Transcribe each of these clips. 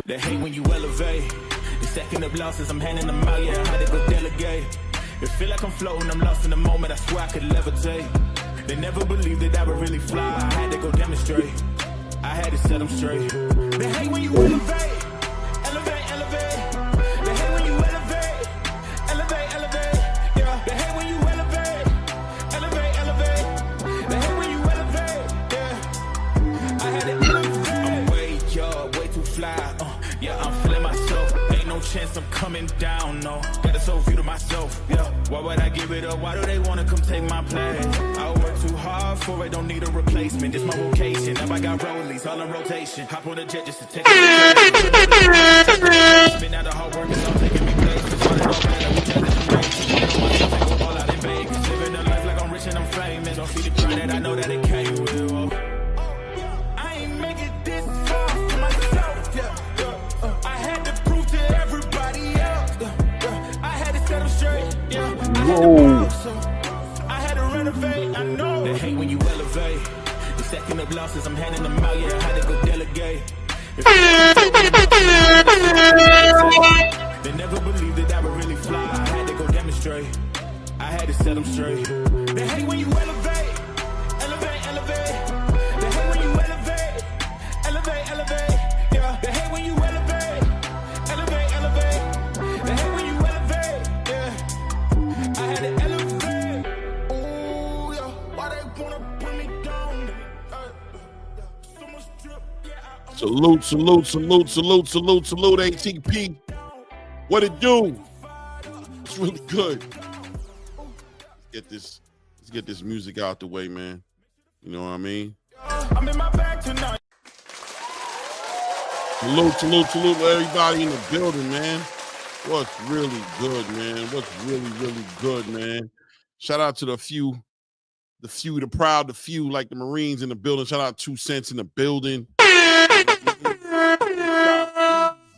They hate when you elevate. The second of losses, I'm handing them out, yeah, I had to go delegate. It feel like I'm floating, I'm lost in the moment, I swear I could levitate. They never believed that I would really fly, I had to go demonstrate. I had to set them straight. They hate when you elevate. Elevate, elevate. They hate when you elevate. Elevate, elevate. Yeah, they hate when you elevate. Elevate, elevate. They hate when you elevate. Yeah, I had to elevate. I'm way too fly. Yeah, I'm feeling myself. Ain't no chance I'm coming down, no. Got a soul view to myself, yeah. Why would I give it up? Why do they wanna come take my place? I work too hard for it, don't need a replacement. This my vocation. Now I got rollies all in rotation. Hop on a jet just to take it. Spin out the hard work, it's all taking me places. All it all better, we judge it from race. You know myself, I go all out in Vegas. Living a life like I'm rich and I'm famous. Don't see the grind that I know that it came with. I ain't make it this far for myself, yeah. I had to prove to everybody else. I had to set them straight, yeah. I had to renovate, I know. They hate when you elevate. The second of losses, I'm handing them out, yeah, I had to go delegate. They never believed that I would really fly, I had to go demonstrate. I had to set them straight. They hate when you elevate. Elevate, elevate. They hate when you elevate. Elevate, elevate. Yeah, they hate when you elevate. Elevate, elevate. They hate when you elevate. Yeah, I had to elevate. Ooh, yeah, why they wanna put me down? So much drip, yeah. Salute, ATP. What it do? It's really good. Let's get this music out the way, man. You know what I mean? I'm in my bag tonight. Salute to everybody in the building, man. What's really good, man? What's really good, man? Shout out to the few, the proud, the few, like the Marines in the building. Shout out 2 Cents in the building.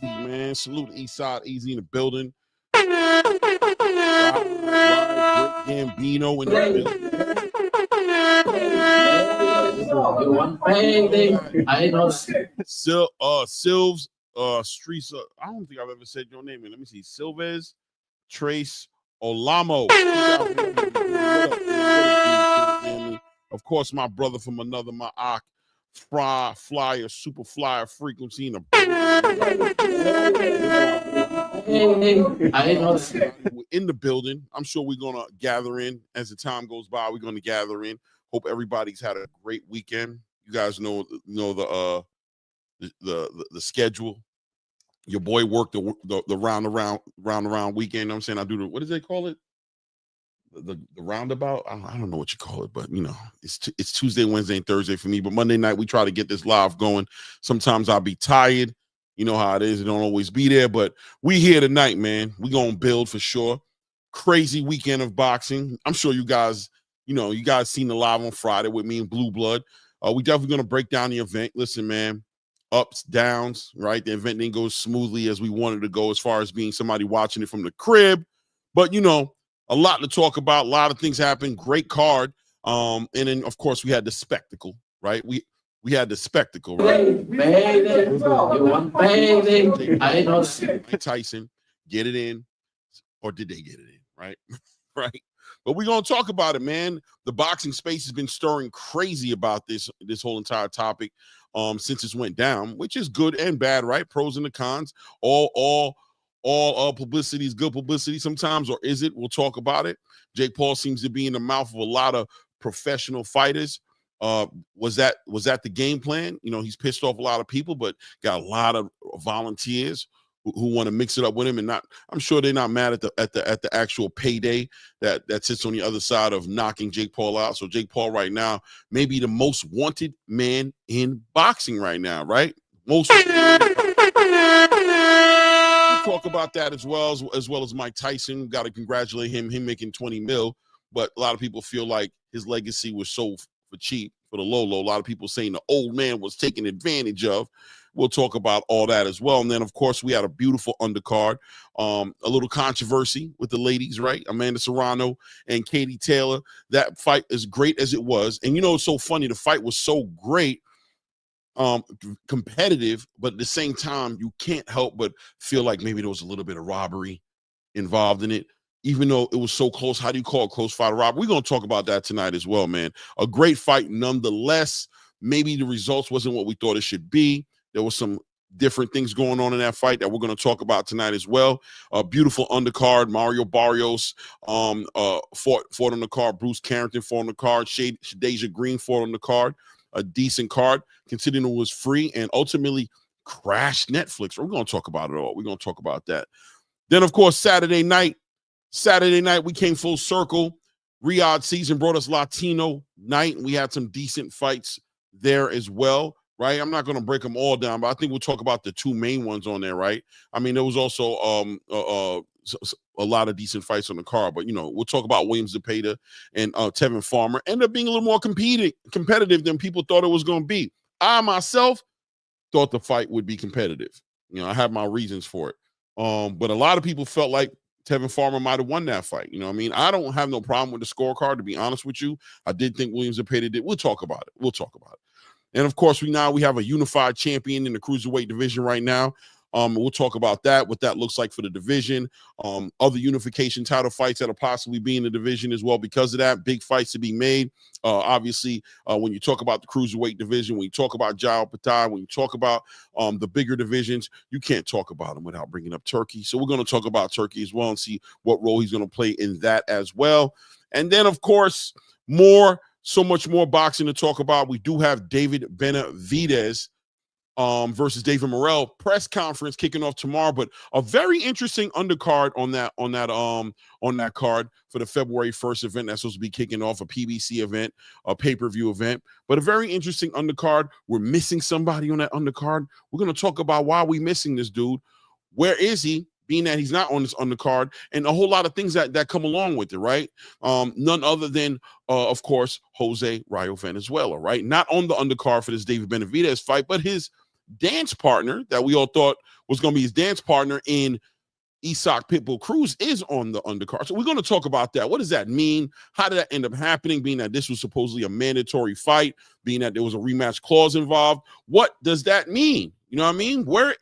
Man, salute Eastside Easy in the building. Gambino in the building. Silves, Streets. I don't think I've ever said your name. Let me see. Silvez, Trace, Olamo. Of course, my brother from another, my Ock, Flyer, Super Flyer Frequency in the in the building. I'm sure we're gonna gather in as the time goes by. We're gonna gather in. Hope everybody's had a great weekend. You guys know the schedule. Your boy worked the round around weekend. You know what I'm saying? I do the, what do they call it? The roundabout. I don't know what you call it, but you know, it's Tuesday, Wednesday, and Thursday for me. But Monday night we try to get this live going. Sometimes I'll be tired. You know how it is. It don't always be there, but we here tonight, man. We gonna build for sure. Crazy weekend of boxing. I'm sure you guys seen the live on Friday with me and Blue Blood. We definitely gonna break down the event. Listen, man, ups, downs, right? The event didn't go as smoothly as we wanted to go as far as being somebody watching it from the crib, but you know, a lot to talk about. A lot of things happened. Great card. And then of course we had the spectacle, right? We had the spectacle, right? Tyson, get it in, or did they get it in, right? Right. But we're gonna talk about it, man. The boxing space has been stirring crazy about this whole entire topic since it went down, which is good and bad, right? Pros and the cons. All publicity is good publicity sometimes, or is it? We'll talk about it. Jake Paul seems to be in the mouth of a lot of professional fighters. Was that the game plan? You know, he's pissed off a lot of people, but got a lot of volunteers who want to mix it up with him, and I'm sure they're not mad at the actual payday that sits on the other side of knocking Jake Paul out. So Jake Paul right now may be the most wanted man in boxing right now, right? We'll talk about that as well as Mike Tyson. Got to congratulate him making 20 mil, but a lot of people feel like his legacy was sold for cheap, for the low. A lot of people saying the old man was taken advantage of. We'll talk about all that as well. And then, of course, we had a beautiful undercard, a little controversy with the ladies, right? Amanda Serrano and Katie Taylor. That fight, as great as it was, and it's so funny, the fight was so great, competitive, but at the same time, you can't help but feel like maybe there was a little bit of robbery involved in it. Even though it was so close, how do you call a close fight a robbery? We're going to talk about that tonight as well, man. A great fight nonetheless. Maybe the results wasn't what we thought it should be. There was some different things going on in that fight that we're going to talk about tonight as well. A beautiful undercard. Mario Barrios fought on the card. Bruce Carrington fought on the card. Shadasia Green fought on the card. A decent card, considering it was free and ultimately crashed Netflix. We're going to talk about it all. We're going to talk about that. Then, of course, Saturday night, we came full circle. Riyadh season brought us Latino night, and we had some decent fights there as well, right? I'm not going to break them all down, but I think we'll talk about the two main ones on there, right? I mean, there was also a lot of decent fights on the card, but, we'll talk about William Zepeda and Tevin Farmer. Ended up being a little more competitive than people thought it was going to be. I, myself, thought the fight would be competitive. I have my reasons for it. But a lot of people felt like Tevin Farmer might have won that fight. I don't have no problem with the scorecard, to be honest with you. I did think William Zepeda did. We'll talk about it. And of course, we have a unified champion in the cruiserweight division right now. We'll talk about that, what that looks like for the division, other unification title fights that'll possibly be in the division as well. Because of that, big fights to be made. Obviously, when you talk about the cruiserweight division, when you talk about Jao Patai, when you talk about the bigger divisions, you can't talk about them without bringing up Turkey. So we're going to talk about Turkey as well and see what role he's going to play in that as well. And then, of course, so much more boxing to talk about. We do have David Benavidez versus David Morrell press conference kicking off tomorrow, but a very interesting undercard on that card for the February 1st event that's supposed to be kicking off, a PBC event, a pay-per-view event, but a very interesting undercard. We're missing somebody on that undercard. We're going to talk about why we missing this dude. Where is he? Being that he's not on this undercard, and a whole lot of things that come along with it, right? None other than, of course, Jose Rayo Venezuela, right? Not on the undercard for this David Benavidez fight, but his dance partner that we all thought was going to be his dance partner in Isak Pitbull Cruz is on the undercard. So we're going to talk about that. What does that mean? How did that end up happening, being that this was supposedly a mandatory fight, being that there was a rematch clause involved? What does that mean? You know what I mean? Where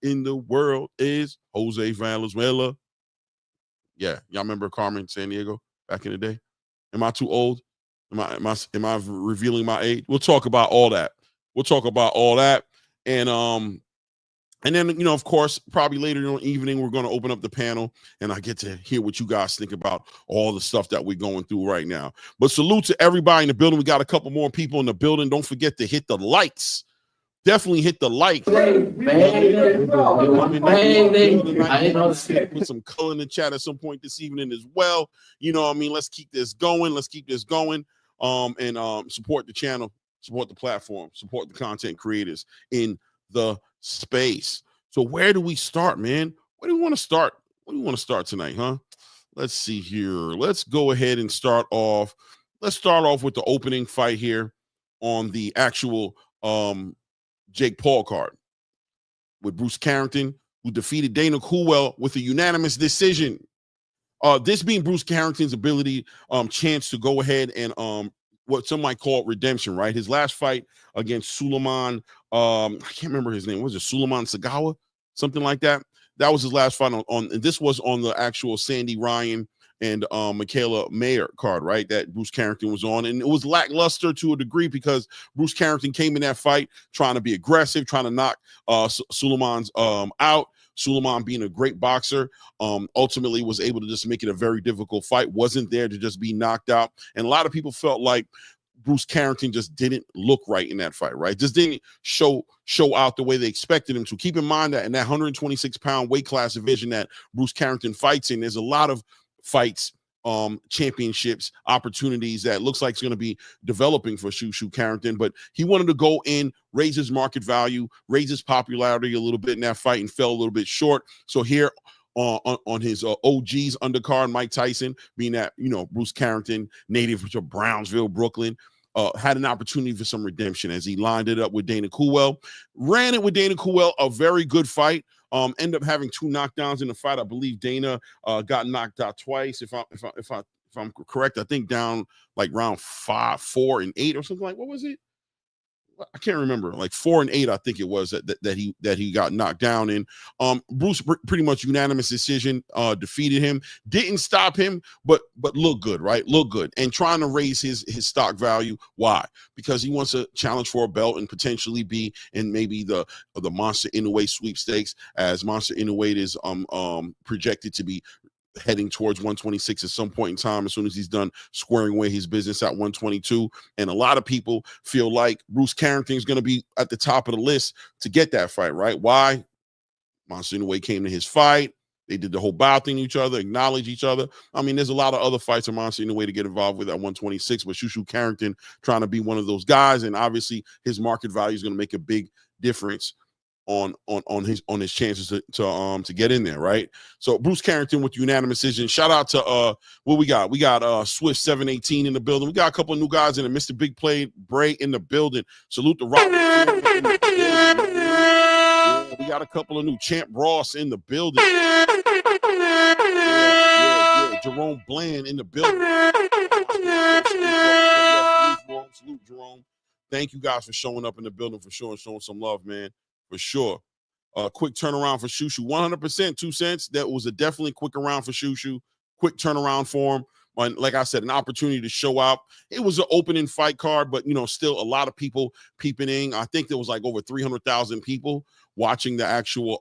in the world is Jose Valenzuela? Yeah, y'all remember Carmen Sandiego back in the day? Am I too old? Am I revealing my age? We'll talk about all that. And then, of course, probably later in the evening, we're going to open up the panel, and I get to hear what you guys think about all the stuff that we're going through right now. But salute to everybody in the building. We got a couple more people in the building. Don't forget to hit the likes. Definitely hit the like. Put some color in the chat at some point this evening as well. Let's keep this going. And support the channel, support the platform, support the content creators in the space. So where do we start, man? Where do we want to start? What do we want to start tonight, huh? Let's see here. Let's go ahead and start off. Let's start off with the opening fight here on the actual Jake Paul card with Bruce Carrington, who defeated Dana Coolwell with a unanimous decision. This being Bruce Carrington's chance to go ahead and what some might call redemption, right? His last fight against Suleiman, I can't remember his name. Was it Suleiman Sagawa? Something like that. That was his last fight on and this was on the actual Sandy Ryan and Michaela Mayer card, right? That Bruce Carrington was on. And it was lackluster to a degree because Bruce Carrington came in that fight trying to be aggressive, trying to knock Suleiman's out. Suleiman, being a great boxer, ultimately was able to just make it a very difficult fight. Wasn't there to just be knocked out. And a lot of people felt like Bruce Carrington just didn't look right in that fight, right? Just didn't show out the way they expected him to. Keep in mind that in that 126-pound weight class division that Bruce Carrington fights in, there's a lot of fights, championships, opportunities that looks like it's going to be developing for Shushu Carrington, but he wanted to go in, raise his market value, raise his popularity a little bit in that fight, and fell a little bit short. So here on his OG's undercard, Mike Tyson, being that, Bruce Carrington, native to Brownsville, Brooklyn, had an opportunity for some redemption as he lined it up with Dana Coolwell. Ran it with Dana Coolwell, a very good fight. Ended up having 2 knockdowns in the fight. I believe Dana got knocked out twice. If I'm correct, I think down like round 5, 4, and 8 or something like. What was it? I can't remember, like 4 and 8, I think it was that he got knocked down in. Bruce pretty much unanimous decision, defeated him, didn't stop him, but look good, right? Look good, and trying to raise his stock value. Why? Because he wants to challenge for a belt and potentially be in maybe the Monster Inoue sweepstakes, as Monster Inoue is projected to be heading towards 126 at some point in time, as soon as he's done squaring away his business at 122. And a lot of people feel like Bruce Carrington is going to be at the top of the list to get that fight, right? Why? Monster Inoue came to his fight. They did the whole bow thing to each other, acknowledge each other. I mean, there's a lot of other fights of Monster Inoue to get involved with at 126, but Shushu Carrington trying to be one of those guys, and obviously his market value is going to make a big difference on his chances to get in there, right? So Bruce Carrington with unanimous decision. Shout out to what we got. We got Swift 718 in the building. We got a couple of new guys in it. Mr. Big Play Bray in the building. Salute the Rock. Yeah, we got a couple of new Champ Ross in the building. Yeah. Jerome Bland in the building. Salute Jerome. Thank you guys for showing up in the building, for sure, and showing some love, man. For sure. Quick turnaround for Shushu. 100%, 2 cents. That was a definitely quick around for Shushu. Quick turnaround for him. And like I said, an opportunity to show out. It was an opening fight card, but, still a lot of people peeping in. I think there was like over 300,000 people watching the actual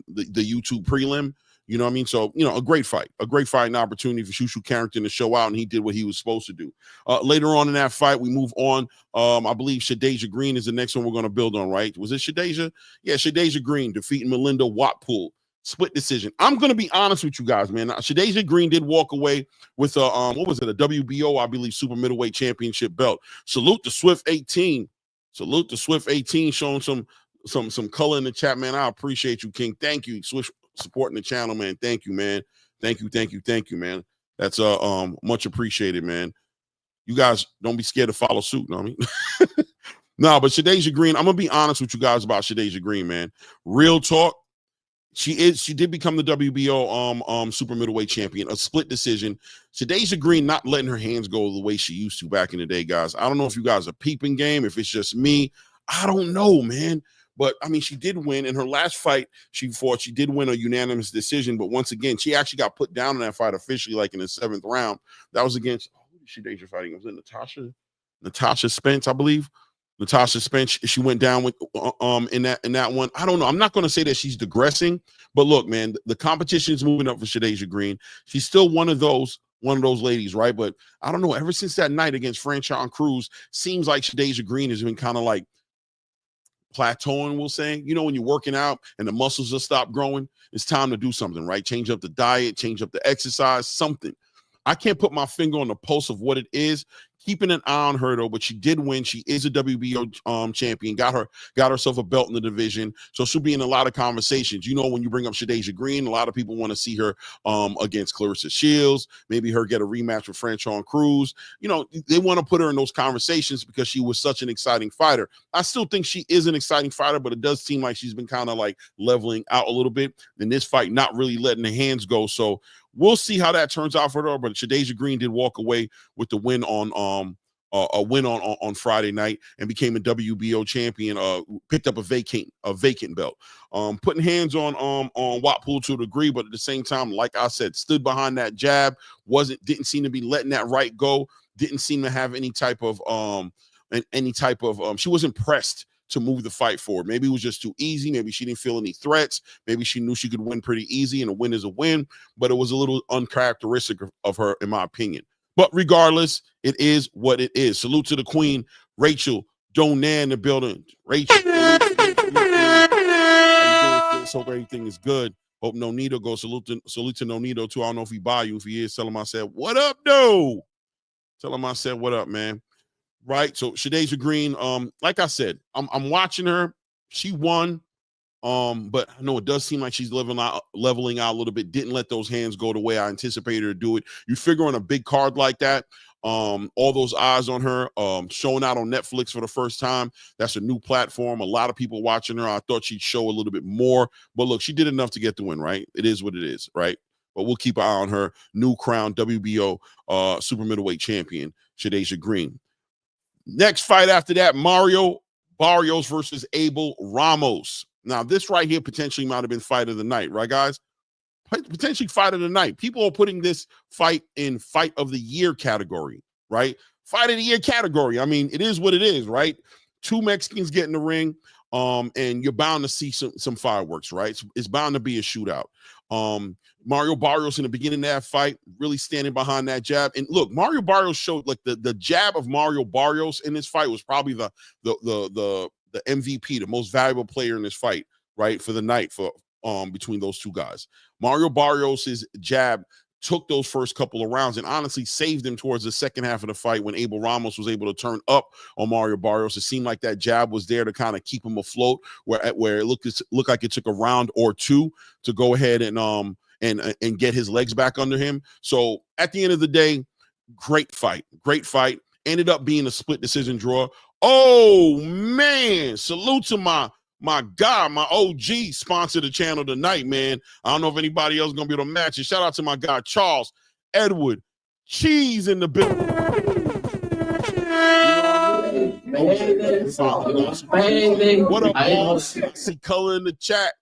the YouTube prelim. You know what I mean? So, a great fight and opportunity for Shushu Carrington to show out, and he did what he was supposed to do. Later on in that fight, we move on. I believe Shadasia Green is the next one we're going to build on, right? Was it Shadasia? Yeah, Shadasia Green defeating Melinda Watpool. Split decision. I'm going to be honest with you guys, man. Shadasia Green did walk away with a WBO, I believe, super middleweight championship belt. Salute to Swift 18. Salute to Swift 18, showing some color in the chat, man. I appreciate you, King. Thank you, Swift, supporting the channel, man. Thank you, man. Thank you, man. That's much appreciated, man. You guys don't be scared to follow suit, know what I mean? No, but Shadasia Green, I'm gonna be honest with you guys about Shadasia Green, man. Real talk. She did become the WBO super middleweight champion, a split decision. Shadasia Green not letting her hands go the way she used to back in the day, guys. I don't know if you guys are peeping game, if it's just me. I don't know, man. But, I mean, she did win. In her last fight she fought, she did win a unanimous decision. But once again, she actually got put down in that fight officially, like in the 7th round. That was against, who did Shadasia fighting? Was it Natasha Spence, I believe? Natasha Spence, she went down with in that one. I don't know. I'm not going to say that she's digressing. But, look, man, the competition is moving up for Shadasia Green. She's still one of those ladies, right? But I don't know. Ever since that night against Franchon Cruz, seems like Shadasia Green has been kind of like plateauing, we'll say. When you're working out and the muscles just stop growing, it's time to do something, right? Change up the diet, change up the exercise, something. I can't put my finger on the pulse of what it is. Keeping an eye on her, though, but she did win. She is a WBO champion, got herself a belt in the division, so she'll be in a lot of conversations. When you bring up Shadasia Green, a lot of people want to see her against Clarissa Shields, maybe her get a rematch with Franchon Cruz. They want to put her in those conversations because she was such an exciting fighter. I still think she is an exciting fighter, but it does seem like she's been kind of like leveling out a little bit in this fight, not really letting the hands go. So we'll see how that turns out for her. But Shadasia Green did walk away with the win on Friday night and became a WBO champion. Picked up a vacant belt. Putting hands on Watpool to a degree, but at the same time, like I said, stood behind that jab. Didn't seem to be letting that right go. Didn't seem to have any type of she wasn't pressed to move the fight forward. Maybe it was just too easy. Maybe she didn't feel any threats. Maybe she knew she could win pretty easy, and a win is a win, but it was a little uncharacteristic of her, in my opinion. But regardless, it is what it is. Salute to the queen, Rachel Donan in the building. Rachel, hope everything is good. Hope Nonito goes. Salute to Nonito too. I don't know if he buy you. If he is, tell him I said, what up, though? Tell him I said, what up, man? Right. So Shadasia Green, like I said, I'm watching her. She won. But I know it does seem like she's leveling out a little bit. Didn't let those hands go the way I anticipated her to do it. You figure on a big card like that, All those eyes on her, showing out on Netflix for the first time. That's a new platform. A lot of people watching her. I thought she'd show a little bit more, but look, she did enough to get the win, right? It is what it is, right? But we'll keep an eye on her. New crown WBO super middleweight champion, Shadasia Green. Next fight after that, Mario Barrios versus Abel Ramos. Now, this right here potentially might have been fight of the night, right, guys? Potentially fight of the night. People are putting this fight in fight of the year category, right? Fight of the year category. I mean, it is what it is, right? Two Mexicans get in the ring, and you're bound to see some fireworks, right? It's bound to be a shootout. Mario Barrios in the beginning of that fight, really standing behind that jab. And look, Mario Barrios showed like the jab of Mario Barrios in this fight was probably the MVP, the most valuable player in this fight, right? For the night for between those two guys. Mario Barrios' jab took those first couple of rounds and honestly saved him towards the second half of the fight when Abel Ramos was able to turn up on Mario Barrios. It seemed like that jab was there to kind of keep him afloat, where it looked like it took a round or two to go ahead and get his legs back under him. So at the end of the day, great fight. Ended up being a split decision draw. Oh man, salute to my guy, my OG sponsored the channel tonight, man. I don't know if anybody else is going to be able to match it. Shout out to my guy, Charles Edward Cheese in the building. What up, boss? I see color in the chat.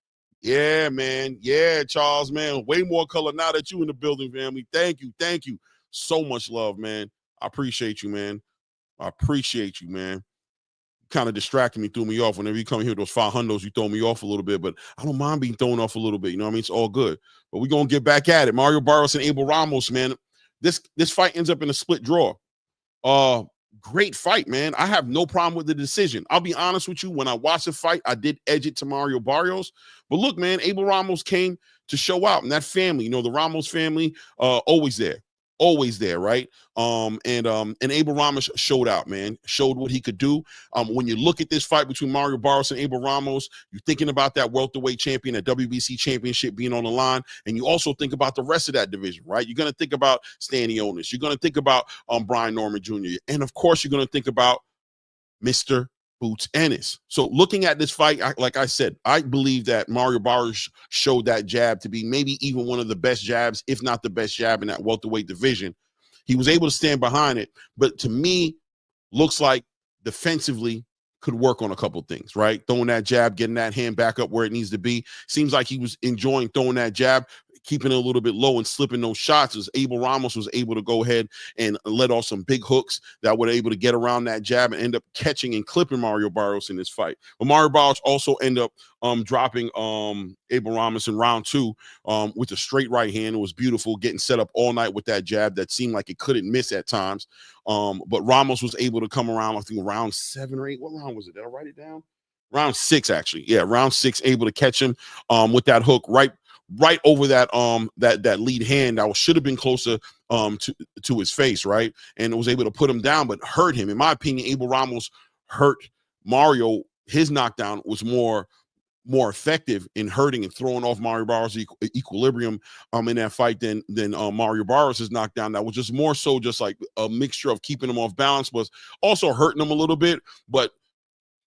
Yeah, man. Yeah, Charles, man. Way more color now that you in the building, family. Thank you. So much love, man. I appreciate you, man. Kind of distracted me, threw me off. Whenever you come here with those 500s, you throw me off a little bit, but I don't mind being thrown off a little bit. You know what I mean? It's all good. But we're going to get back at it. Mario Barrios and Abel Ramos, man. This fight ends up in a split draw. Great fight, man. I have no problem with the decision. I'll be honest with you. When I watched the fight, I did edge it to Mario Barrios. But look, man, Abel Ramos came to show out. And that family, you know, the Ramos family, always there, right? And Abel Ramos showed out, man. Showed what he could do. When you look at this fight between Mario Barrios and Abel Ramos, you're thinking about that welterweight champion, that WBC championship being on the line, and you also think about the rest of that division, right? You're gonna think about Stanionis. You're gonna think about Brian Norman Jr. And of course, you're gonna think about Mr. Boots Ennis. So looking at this fight, like I said, I believe that Mario Barrios showed that jab to be maybe even one of the best jabs, if not the best jab in that welterweight division. He was able to stand behind it, but to me, looks like defensively could work on a couple things, right? Throwing that jab, getting that hand back up where it needs to be. Seems like he was enjoying throwing that jab, keeping it a little bit low and slipping those shots, as Abel Ramos was able to go ahead and let off some big hooks that were able to get around that jab and end up catching and clipping Mario Barrios in this fight. But Mario Barrios also ended up dropping Abel Ramos in round two with a straight right hand. It was beautiful, getting set up all night with that jab that seemed like it couldn't miss at times. But Ramos was able to come around, I think, round 7 or 8. What round was it? Did I write it down? Round 6, actually. Yeah, round 6, able to catch him with that hook right over that that lead hand that should have been closer to his face, right? And it was able to put him down, but hurt him. In my opinion, Abel Ramos hurt Mario. His knockdown was more effective in hurting and throwing off Mario Barrios' equilibrium in that fight than Mario Barrios' knockdown. That was just more so just like a mixture of keeping him off balance, but also hurting him a little bit. But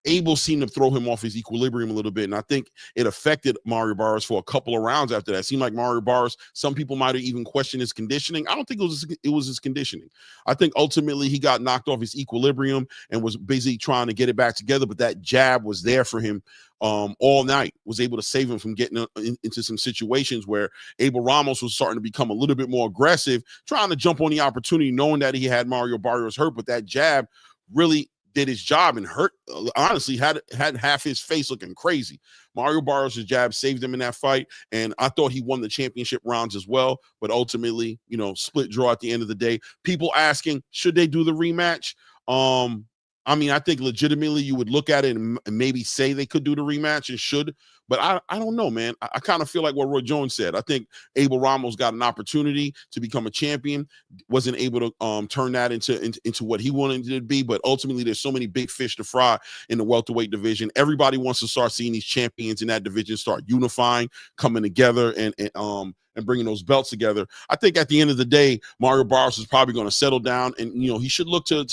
Abel seemed to throw him off his equilibrium a little bit, and I think it affected Mario Barrios for a couple of rounds after that. It seemed like Mario Barrios, some people might have even questioned his conditioning. I don't think it was his conditioning. I think ultimately he got knocked off his equilibrium and was busy trying to get it back together, but that jab was there for him all night, was able to save him from getting into some situations where Abel Ramos was starting to become a little bit more aggressive, trying to jump on the opportunity, knowing that he had Mario Barrios hurt, but that jab really did his job and hurt, honestly, had half his face looking crazy. Mario Barrios' jab saved him in that fight, and I thought he won the championship rounds as well, but ultimately, you know, split draw at the end of the day. People asking, should they do the rematch? I mean, I think legitimately you would look at it and maybe say they could do the rematch and should, But I don't know, man. I kind of feel like what Roy Jones said. I think Abel Ramos got an opportunity to become a champion, wasn't able to turn that into what he wanted it to be. But ultimately, there's so many big fish to fry in the welterweight division. Everybody wants to start seeing these champions in that division start unifying, coming together, and bringing those belts together. I think at the end of the day, Mario Barrios is probably going to settle down, and he should look to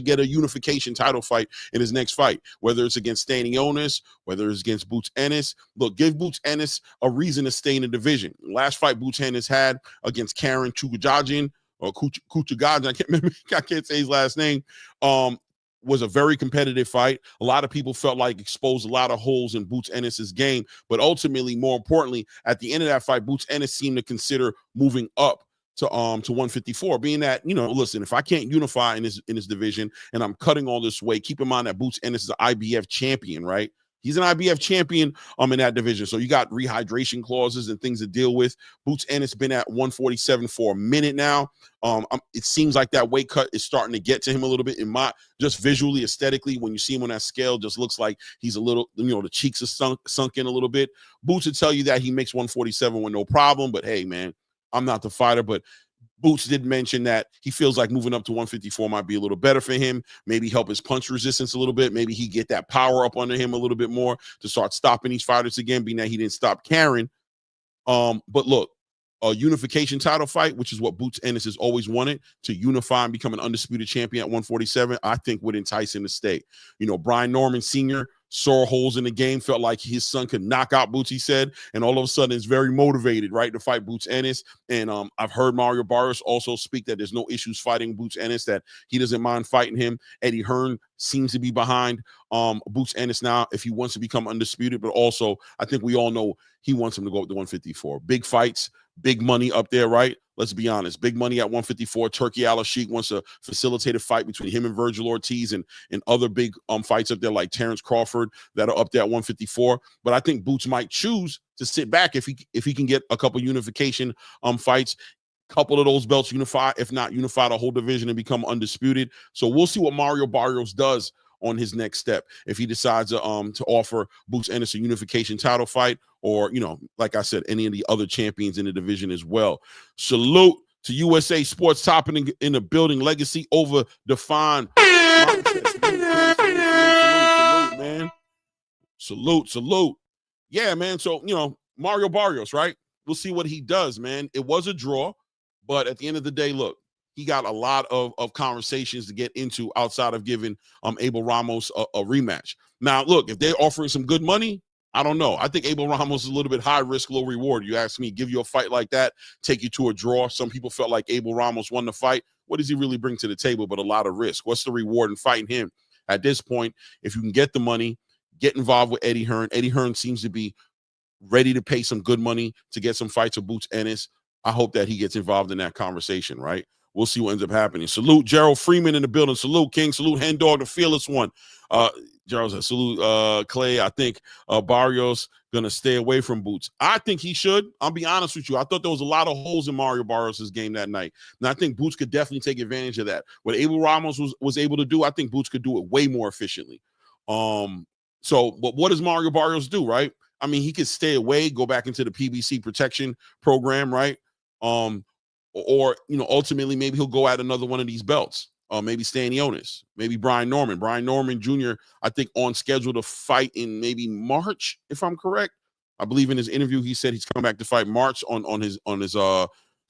get a unification title fight in his next fight, whether it's against Stanionis, whether it's against Boots Ennis. Look, give Boots Ennis a reason to stay in the division. Last fight Boots Ennis had against Karen Chugajin or Kuchagajin, I can't say his last name. Was a very competitive fight. A lot of people felt like exposed a lot of holes in Boots Ennis's game, but ultimately, more importantly, at the end of that fight, Boots Ennis seemed to consider moving up to 154, being that, listen, if I can't unify in this division and I'm cutting all this weight, keep in mind that Boots Ennis is an IBF champion, right? He's an IBF champion in that division. So you got rehydration clauses and things to deal with. Boots Ennis been at 147 for a minute now. It seems like that weight cut is starting to get to him a little bit. Just visually, aesthetically, when you see him on that scale, just looks like he's a little, the cheeks are sunk in a little bit. Boots would tell you that he makes 147 with no problem. But hey, man, I'm not the fighter, but Boots did mention that he feels like moving up to 154 might be a little better for him, maybe help his punch resistance a little bit. Maybe he get that power up under him a little bit more to start stopping these fighters again, being that he didn't stop Karen. But look, a unification title fight, which is what Boots Ennis has always wanted, to unify and become an undisputed champion at 147, I think would entice him to stay. Brian Norman Sr. saw holes in the game, felt like his son could knock out Boots, he said, and all of a sudden is very motivated, right, to fight Boots Ennis. And I've heard Mario Barrios also speak that there's no issues fighting Boots Ennis, that he doesn't mind fighting him. Eddie Hearn seems to be behind Boots Ennis now if he wants to become undisputed, but also I think we all know he wants him to go up to 154. Big fights, big money up there, right? Let's be honest. Big money at 154. Turkey Al-Sheikh wants to facilitate a fight between him and Virgil Ortiz and other big fights up there like Terrence Crawford that are up there at 154. But I think Boots might choose to sit back if he can get a couple unification fights. Couple of those belts unify, if not unify the whole division and become undisputed. So we'll see what Mario Barrios does on his next step. If he decides to offer Boots Ennis a unification title fight, or, like I said, any of the other champions in the division as well. Salute to USA Sports Top in the building. Legacy over defined. Salute, man. Salute. Yeah, man. So, Mario Barrios, right? We'll see what he does, man. It was a draw, but at the end of the day, look, he got a lot of conversations to get into outside of giving Abel Ramos a rematch. Now, look, if they're offering some good money, I don't know. I think Abel Ramos is a little bit high risk, low reward. You ask me, give you a fight like that, take you to a draw. Some people felt like Abel Ramos won the fight. What does he really bring to the table but a lot of risk? What's the reward in fighting him? At this point, if you can get the money, get involved with Eddie Hearn. Eddie Hearn seems to be ready to pay some good money to get some fights with Boots Ennis. I hope that he gets involved in that conversation, right? We'll see what ends up happening. Salute Gerald Freeman in the building. Salute King. Salute Hen Dog, the fearless one. Gerald said, salute Clay. I think Barrios going to stay away from Boots. I think he should. I'll be honest with you. I thought there was a lot of holes in Mario Barrios' game that night. And I think Boots could definitely take advantage of that. What Abel Ramos was able to do, I think Boots could do it way more efficiently. But what does Mario Barrios do, right? I mean, he could stay away, go back into the PBC protection program, right? Or ultimately, maybe he'll go at another one of these belts. Maybe Stanionis, maybe Brian Norman. Brian Norman Jr., I think, on schedule to fight in maybe March, if I'm correct. I believe in his interview, he said he's coming back to fight March on his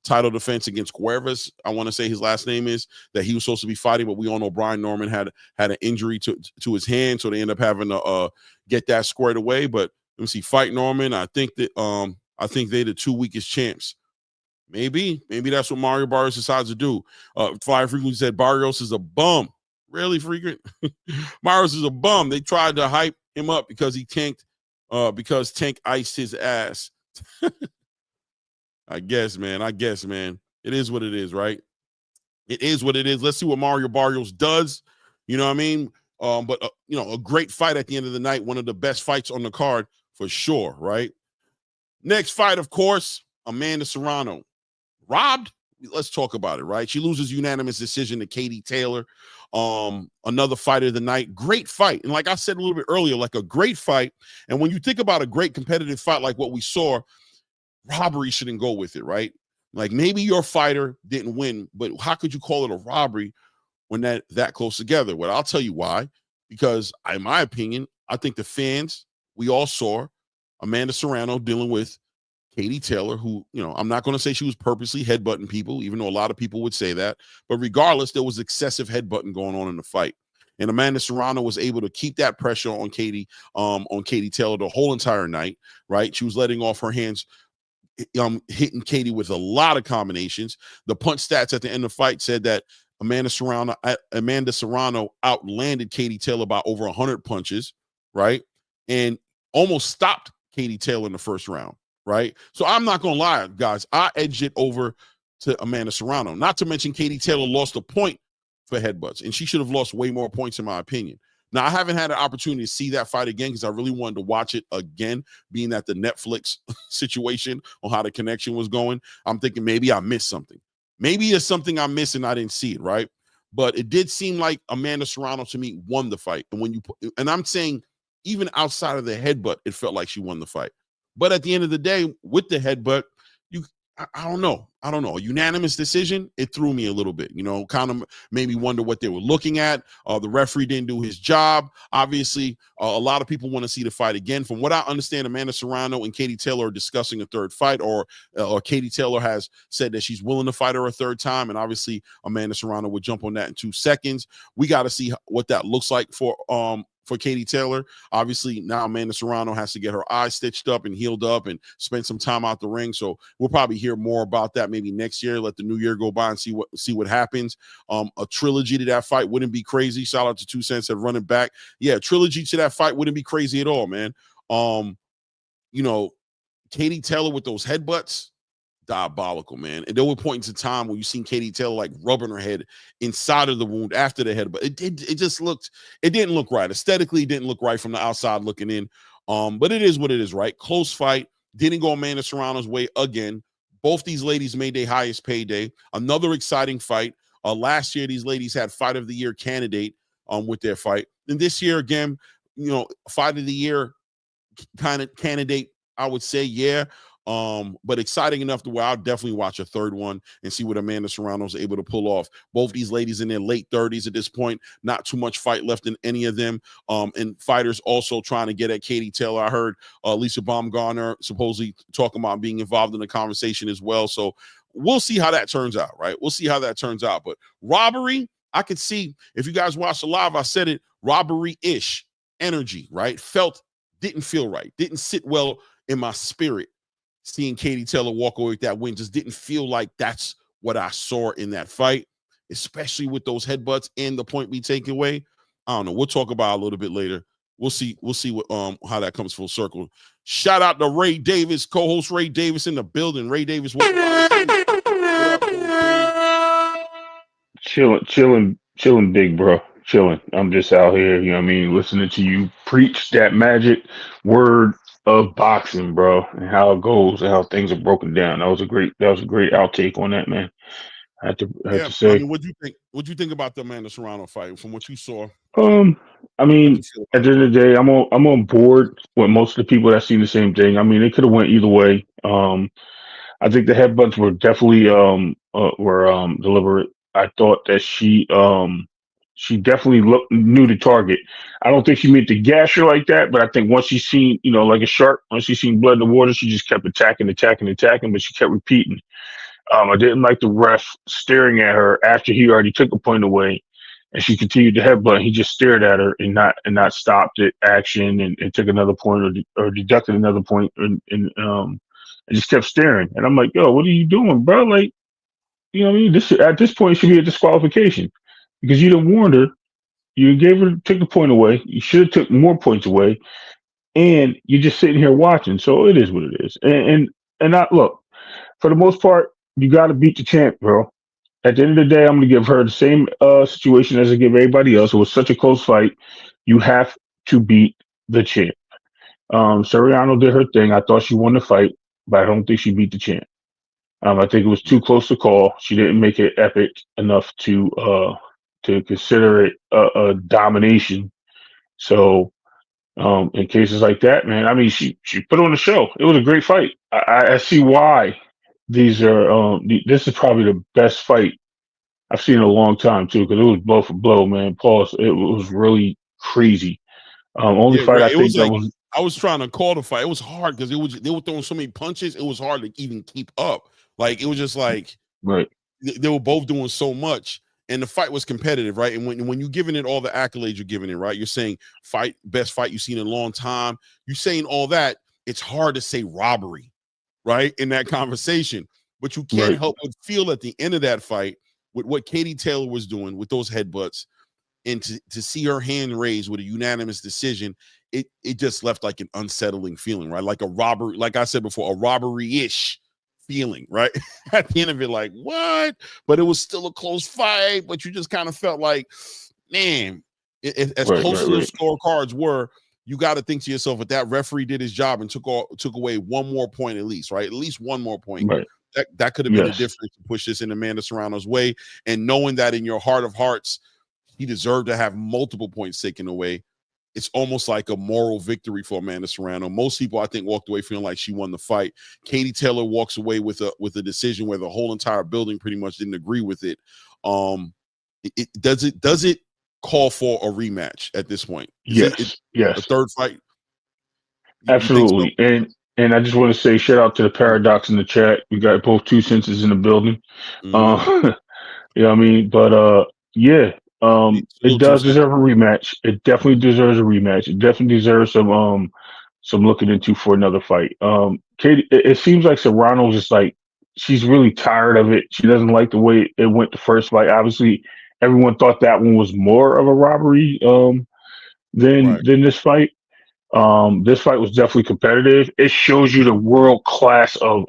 title defense against Cuevas. I want to say his last name is, that he was supposed to be fighting, but we all know Brian Norman had an injury to his hand, so they end up having to get that squared away. But let me see, fight Norman. I think they're the two weakest champs. Maybe that's what Mario Barrios decides to do. Flyer Frequency said Barrios is a bum. Really, Frequent? Barrios is a bum. They tried to hype him up because he tanked, because Tank iced his ass. I guess, man. It is what it is, right? It is what it is. Let's see what Mario Barrios does. You know what I mean? But a great fight at the end of the night. One of the best fights on the card for sure, right? Next fight, of course, Amanda Serrano. Robbed let's talk about it, right? She loses unanimous decision to Katie Taylor. Another fighter of the night. Great fight. And like I said a little bit earlier, like a great fight. And when you think about a great competitive fight like what we saw, robbery shouldn't go with it, right? Like maybe your fighter didn't win, but how could you call it a robbery when that close together? Well, I'll tell you why. Because in my opinion, I think the fans, we all saw Amanda Serrano dealing with Katie Taylor, who, I'm not going to say she was purposely headbutting people, even though a lot of people would say that. But regardless, there was excessive headbutting going on in the fight. And Amanda Serrano was able to keep that pressure on Katie Taylor the whole entire night, right? She was letting off her hands, hitting Katie with a lot of combinations. The punch stats at the end of the fight said that Amanda Serrano outlanded Katie Taylor by over 100 punches, right? And almost stopped Katie Taylor in the first round, right? So I'm not going to lie, guys. I edged it over to Amanda Serrano. Not to mention Katie Taylor lost a point for headbutts, and she should have lost way more points in my opinion. Now, I haven't had an opportunity to see that fight again because I really wanted to watch it again, being that the Netflix situation on how the connection was going. I'm thinking maybe I missed something. Maybe it's something I missed and I didn't see it, right? But it did seem like Amanda Serrano to me won the fight. And I'm saying even outside of the headbutt, it felt like she won the fight. But at the end of the day, with the headbutt, I don't know. A unanimous decision, it threw me a little bit, kind of made me wonder what they were looking at. The referee didn't do his job. Obviously, a lot of people want to see the fight again. From what I understand, Amanda Serrano and Katie Taylor are discussing a third fight, or Katie Taylor has said that she's willing to fight her a third time. And obviously, Amanda Serrano would jump on that in 2 seconds. We got to see what that looks like for Katie Taylor. Obviously, now Amanda Serrano has to get her eyes stitched up and healed up and spend some time out the ring. So we'll probably hear more about that maybe next year. Let the new year go by and see what happens. A trilogy to that fight wouldn't be crazy. Shout out to 2 Cents at running back. Yeah, trilogy to that fight wouldn't be crazy at all, man. Katie Taylor with those headbutts, diabolical, man. And there were points in time where you seen Katie Taylor like rubbing her head inside of the wound after the head, but it didn't look right. Aesthetically, it didn't look right from the outside looking in. But it is what it is, right? Close fight. Didn't go Amanda Serrano's way again. Both these ladies made their highest payday. Another exciting fight. Last year, these ladies had Fight of the Year candidate with their fight. And this year, again, Fight of the Year kind of candidate, I would say, yeah. But exciting enough to where I'll definitely watch a third one and see what Amanda Serrano's able to pull off. Both these ladies in their late 30s at this point, not too much fight left in any of them. And fighters also trying to get at Katie Taylor. I heard Lisa Baumgartner supposedly talking about being involved in the conversation as well. So we'll see how that turns out, right? We'll see how that turns out. But robbery, I could see, if you guys watched the live, I said it, robbery-ish energy, right? Didn't feel right. Didn't sit well in my spirit. Seeing Katie Taylor walk away with that win just didn't feel like that's what I saw in that fight, especially with those headbutts and the point be taken away. I don't know. We'll talk about it a little bit later. We'll see what how that comes full circle. Shout out to Ray Davis, co-host Ray Davis in the building. Ray Davis, what up, chilling, big bro. Chilling. I'm just out here, you know what I mean, listening to you preach that magic word of boxing, bro, and how it goes and how things are broken down. That was a great outtake on that, man. I had to I say. mean, what'd you think about the Amanda Serrano fight from what you saw? I mean, at the end of the day, I'm on board with most of the people that seen the same thing. I mean, it could have went either way. I think the headbutts were definitely deliberate. I thought that she definitely knew the target. I don't think she meant to gash her like that, but I think once she seen, like a shark, once she seen blood in the water, she just kept attacking, but she kept repeating. I didn't like the ref staring at her after he already took a point away, and she continued to headbutt. He just stared at her and not stopped it action and took another point or deducted another point and just kept staring. And I'm like, yo, what are you doing, bro? Like, you know what I mean? At this point, it should be a disqualification because you didn't warn her. You took the point away. You should have took more points away, and you're just sitting here watching. So it is what it is. And look, for the most part, you got to beat the champ, bro. At the end of the day, I'm going to give her the same situation as I give everybody else. It was such a close fight. You have to beat the champ. Serrano did her thing. I thought she won the fight, but I don't think she beat the champ. I think it was too close to call. She didn't make it epic enough to consider it a domination. So in cases like that, man, I mean, she put on the show. It was a great fight. I see why these are. This is probably the best fight I've seen in a long time too, because it was blow for blow, man. Pause. It was really crazy. Only Yeah, fight right. I It think was that like was I was trying to call the fight. It was hard because they were throwing so many punches. It was hard to even keep up. Like it was just like right. they were both doing so much, and the fight was competitive, right? And when you're giving it all the accolades you're giving it, right? You're saying best fight you've seen in a long time. You're saying all that. It's hard to say robbery, right? In that conversation, but you can't Right. help but feel at the end of that fight with what Katie Taylor was doing with those headbutts, and to see her hand raised with a unanimous decision, it just left like an unsettling feeling, right? Like a robbery, like I said before, a robbery-ish feeling, right? At the end of it, like, what? But it was still a close fight, but you just kind of felt like, man, as close as those scorecards were, you got to think to yourself, if that referee did his job and took away one more point at least, right? At least one more point. Right. That could have been the difference to push this in Amanda Serrano's way. And knowing that in your heart of hearts, he deserved to have multiple points taken away, it's almost like a moral victory for Amanda Serrano. Most people, I think, walked away feeling like she won the fight. Katie Taylor walks away with a decision where the whole entire building pretty much didn't agree with it. Does it call for a rematch at this point? Yes. A third fight? Absolutely. So? And I just want to say shout out to the Paradox in the chat. We got both 2 senses in the building. Mm-hmm. You know what I mean? But yeah. It does deserve a rematch. It definitely deserves a rematch. It definitely deserves some looking into for another fight. Katie, it seems like Serrano's just like she's really tired of it. She doesn't like the way it went the first fight. Obviously, everyone thought that one was more of a robbery than this fight. This fight was definitely competitive. It shows you the world class of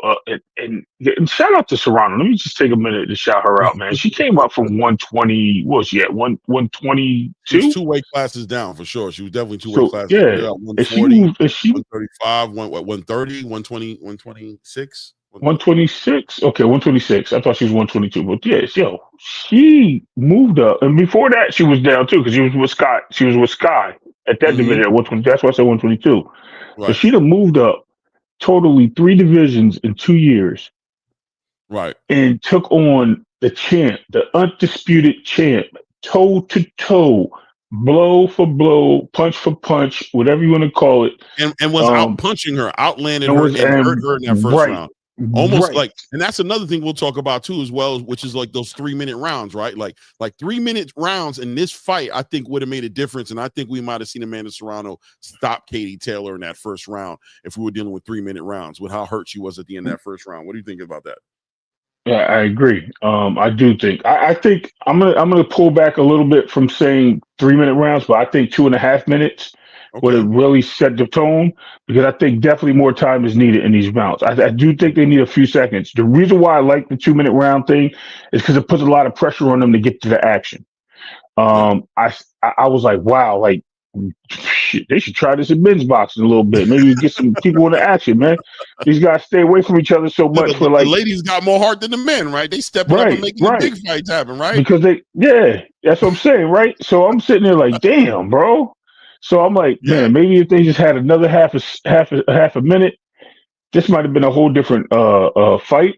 and shout out to Serrano. Let me just take a minute to shout her out, man. She came up from 120. What was she at? 122. She was 2 weight classes down for sure. She was definitely 2 weight classes. Yeah, 140, 135, 130, 120, 126. 126. Okay, 126. I thought she was 122. But yes, she moved up, and before that, she was down too because she was with Scott. She was with Sky at that division at 120. That's why I said 122. Right. So she'd have moved up totally 3 divisions in 2 years. Right. And took on the champ, the undisputed champ, toe to toe, blow for blow, punch for punch, whatever you want to call it. And was out punching her, outlanded her, and hurt her in that first round. Almost like, and that's another thing we'll talk about too, as well, which is like those 3-minute rounds, right? Like 3-minute rounds in this fight, I think would have made a difference. And I think we might have seen Amanda Serrano stop Katie Taylor in that first round if we were dealing with 3-minute rounds, with how hurt she was at the end of that first round. What do you think about that? Yeah, I agree. I do think I think I'm gonna pull back a little bit from saying 3-minute rounds, but I think 2.5 minutes would have really set the tone, because I think definitely more time is needed in these rounds. I do think they need a few seconds. The reason why I like the 2-minute round thing is because it puts a lot of pressure on them to get to the action. I was like, wow, like shit, they should try this in men's boxing a little bit. Maybe get some people in the action, man. These guys stay away from each other so much. The ladies got more heart than the men, right? They stepping up and making the big fights happen, right? Because that's what I'm saying, right? So I'm sitting there like, damn, bro. So I'm like, man, maybe if they just had another half a minute, this might have been a whole different fight.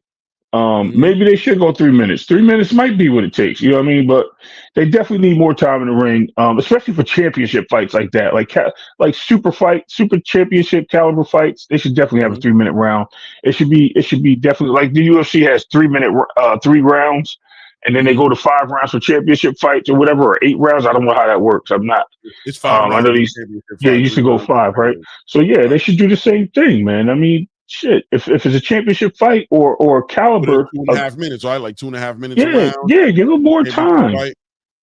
Maybe they should go 3 minutes. 3 minutes might be what it takes, you know what I mean? But they definitely need more time in the ring, especially for championship fights like that, like super championship caliber fights. They should definitely have a 3-minute round. It should be definitely like the UFC has 3-minute 3 rounds. And then they go to 5 rounds for championship fights or whatever, or 8 rounds. I don't know how that works. I'm not. It's 5 rounds. I know these. Yeah, it used to go 5, right? So yeah, they should do the same thing, man. I mean, shit. If it's a championship fight or caliber, 2.5 minutes, right? Like 2.5 minutes. Yeah, give them more time. Right.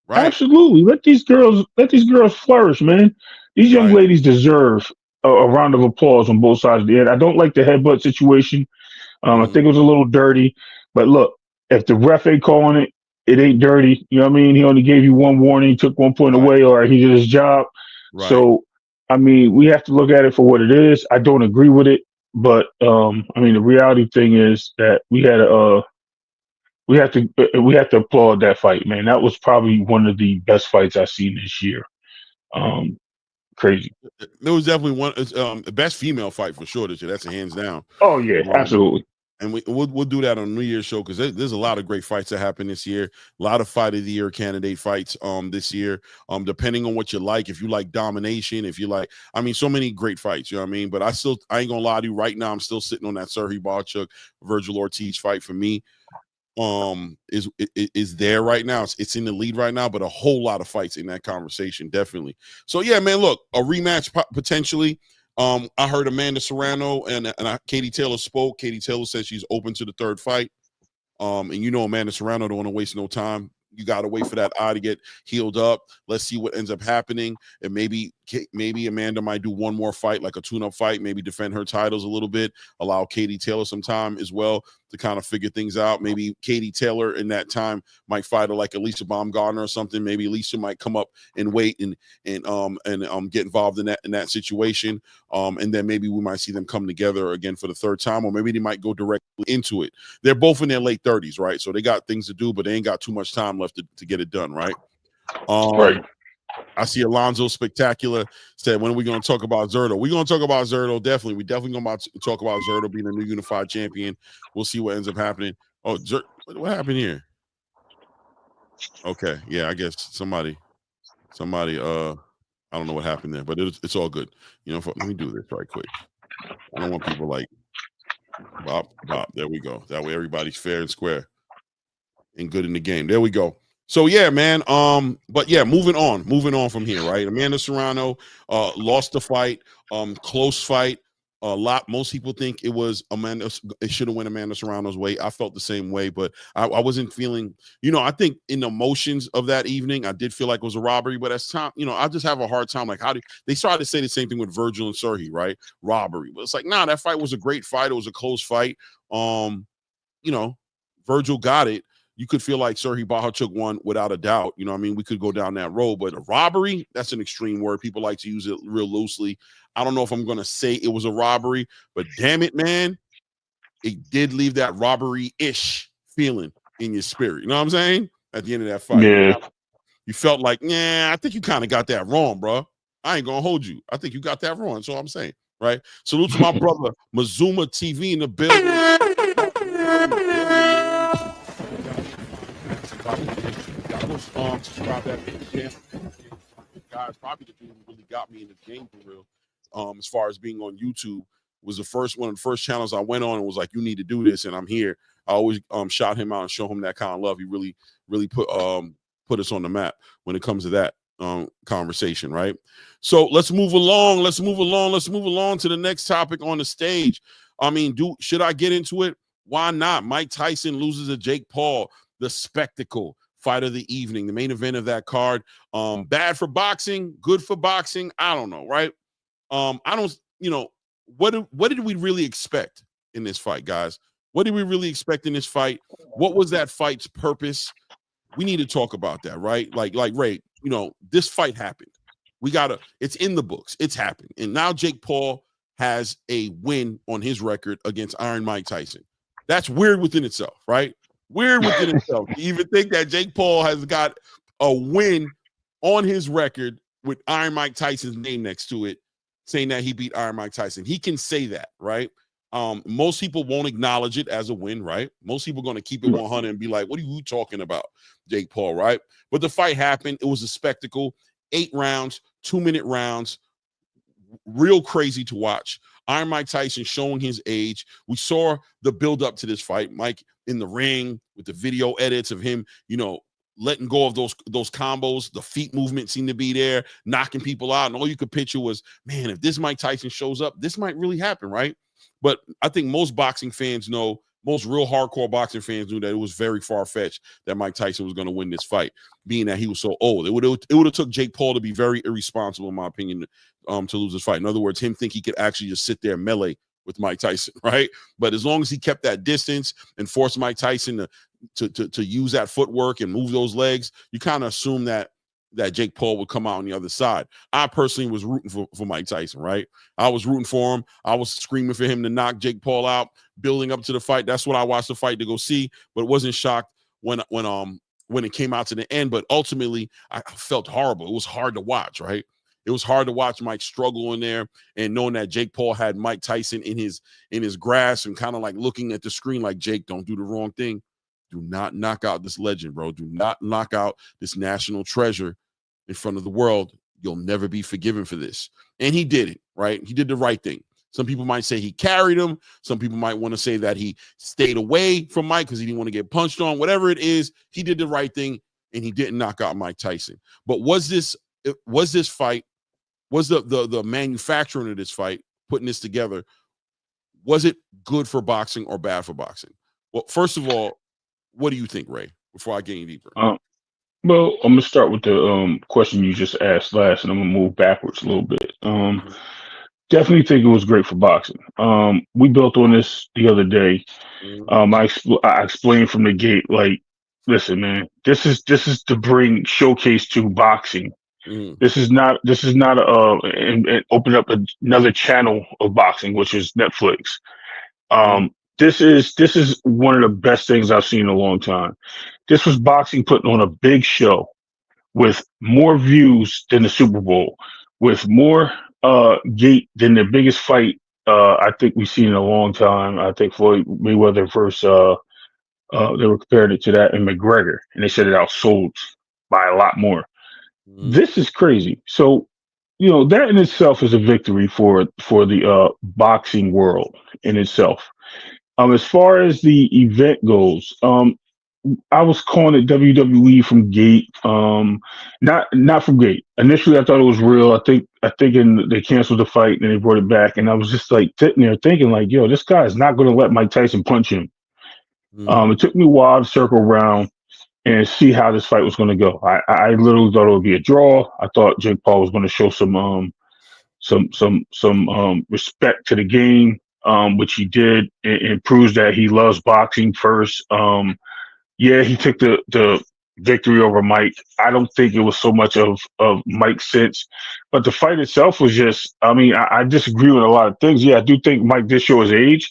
Absolutely. Let these girls flourish, man. These young ladies deserve a round of applause on both sides of the end. I don't like the headbutt situation. I think it was a little dirty, but look. If the ref ain't calling it, it ain't dirty. You know what I mean? He only gave you 1 warning, took 1 point away, or he did his job. Right. So, I mean, we have to look at it for what it is. I don't agree with it. But I mean, the reality thing is that we have to applaud that fight, man. That was probably one of the best fights I've seen this year. Um, Crazy. There was definitely one the best female fight for sure this year. That's a hands down. Oh yeah, Um, absolutely. and we'll do that on New Year's show because there's a lot of great fights that happen this year. A lot of fight of the year candidate fights this year. Depending on what you like, if you like domination, if you like, I mean, so many great fights. You know what I mean? But I ain't gonna lie to you. Right now, I'm still sitting on that Sergey Barchuk, Virgil Ortiz fight for me. Is there right now. It's in the lead right now, but a whole lot of fights in that conversation, definitely. So yeah, man, look, a rematch potentially. I heard Amanda Serrano and Katie Taylor spoke. Katie Taylor said she's open to the third fight. And you know Amanda Serrano don't want to waste no time. You got to wait for that eye to get healed up. Let's see what ends up happening. And maybe Amanda might do one more fight, like a tune-up fight, maybe defend her titles a little bit, allow Katie Taylor some time as well to kind of figure things out. Maybe Katie Taylor in that time might fight her like Alicia Baumgartner or something. Maybe Alicia might come up and wait and get involved in that situation. And then maybe we might see them come together again for the third time, or maybe they might go directly into it. They're both in their late 30s, right? So they got things to do, but they ain't got too much time left to get it done, right? Right. I see Alonzo Spectacular said, when are we going to talk about Zerto? We're going to talk about Zerto, definitely. We're definitely going to talk about Zerto being a new unified champion. We'll see what ends up happening. Oh, what happened here? Okay, yeah, I guess somebody, I don't know what happened there, but it's all good. You know, let me do this right quick. I don't want people like, bop. There we go. That way everybody's fair and square and good in the game. There we go. So yeah, man. But yeah, moving on from here, right? Amanda Serrano lost the fight, close fight. Most people think it was Amanda. It should have went Amanda Serrano's way. I felt the same way, but I wasn't feeling. I think in the emotions of that evening, I did feel like it was a robbery. But as time, I just have a hard time. Like, how do they started to say the same thing with Virgil and Sergey, right? Robbery. But it's like, nah, that fight was a great fight. It was a close fight. Virgil got it. You could feel like Sergey Barchuk won without a doubt. You know what I mean? We could go down that road, but a robbery, that's an extreme word. People like to use it real loosely. I don't know if I'm going to say it was a robbery, but damn it, man, it did leave that robbery-ish feeling in your spirit. You know what I'm saying? At the end of that fight. Yeah. You felt like, I think you kind of got that wrong, bro. I ain't going to hold you. I think you got that wrong. That's all I'm saying, right? Salute to my brother, Mazuma TV in the building. Subscribe that page. Guys, probably the dude who really got me in the game for real. As far as being on YouTube, was one of the first channels I went on and was like, you need to do this, and I'm here. I always shout him out and show him that kind of love. He really put us on the map when it comes to that conversation, right? So let's move along. Let's move along to the next topic on the stage. I mean, should I get into it? Why not? Mike Tyson loses to Jake Paul, the spectacle fight of the evening, the main event of that card. Bad for boxing, good for boxing. I don't know, right? What did we really expect in this fight, guys? What did we really expect in this fight? What was that fight's purpose? We need to talk about that, right? Like Ray, this fight happened. It's in the books. It's happened. And now Jake Paul has a win on his record against Iron Mike Tyson. That's weird within itself, right? Weird within itself. To even think that Jake Paul has got a win on his record with Iron Mike Tyson's name next to it, saying that he beat Iron Mike Tyson. He can say that, right? Most people won't acknowledge it as a win, right? Most people are going to keep it 100 and be like, what are you talking about, Jake Paul, right? But the fight happened. It was a spectacle. 8 rounds, 2-minute rounds, real crazy to watch. Iron Mike Tyson showing his age. We saw the build up to this fight. Mike in the ring with the video edits of him, letting go of those combos. The feet movement seemed to be there, knocking people out. And all you could picture was, man, if this Mike Tyson shows up, this might really happen, right? But I think most boxing fans know, most real hardcore boxing fans knew that it was very far-fetched that Mike Tyson was going to win this fight, being that he was so old. It would have took Jake Paul to be very irresponsible, in my opinion, to lose this fight. In other words, him think he could actually just sit there and melee with Mike Tyson, right? But as long as he kept that distance and forced Mike Tyson to use that footwork and move those legs, you kind of assume that that Jake Paul would come out on the other side. I personally was rooting for Mike Tyson, right? I was rooting for him. I was screaming for him to knock Jake Paul out, building up to the fight. That's what I watched the fight to go see, but wasn't shocked when it came out to the end. But ultimately, I felt horrible. It was hard to watch, right? It was hard to watch Mike struggle in there, and knowing that Jake Paul had Mike Tyson in his grasp and kind of like looking at the screen like, Jake, don't do the wrong thing. Do not knock out this legend, bro. Do not knock out this national treasure in front of the world. You'll never be forgiven for this. And he did it, right? He did the right thing. Some people might say he carried him. Some people might want to say that he stayed away from Mike because he didn't want to get punched on. Whatever it is, he did the right thing, and he didn't knock out Mike Tyson. But was this fight, was the manufacturing of this fight, putting this together, was it good for boxing or bad for boxing? Well, first of all, what do you think, Ray, before I get any deeper? Well, I'm gonna start with the question you just asked last, and I'm gonna move backwards a little bit. Definitely think it was great for boxing. We built on this the other day. I explained from the gate, like, listen, man, this is to bring showcase to boxing. This is not and open up another channel of boxing, which is Netflix. This is one of the best things I've seen in a long time. This was boxing putting on a big show with more views than the Super Bowl, with more gate than the biggest fight I think we've seen in a long time. I think Floyd Mayweather versus they were comparing it to that in McGregor, and they said it outsold by a lot more. This is crazy. So, that in itself is a victory for the boxing world in itself. As far as the event goes, I was calling it WWE from Gate, not from Gate. Initially, I thought it was real. I think they canceled the fight and they brought it back, and I was just like sitting there thinking, like, yo, this guy is not going to let Mike Tyson punch him. It took me a while to circle around and see how this fight was going to go. I literally thought it would be a draw. I thought Jake Paul was going to show some respect to the game, which he did, and proves that he loves boxing first. Yeah, he took the victory over Mike. I don't think it was so much of Mike's sense, but the fight itself was just, I disagree with a lot of things. Yeah, I do think Mike did show his age,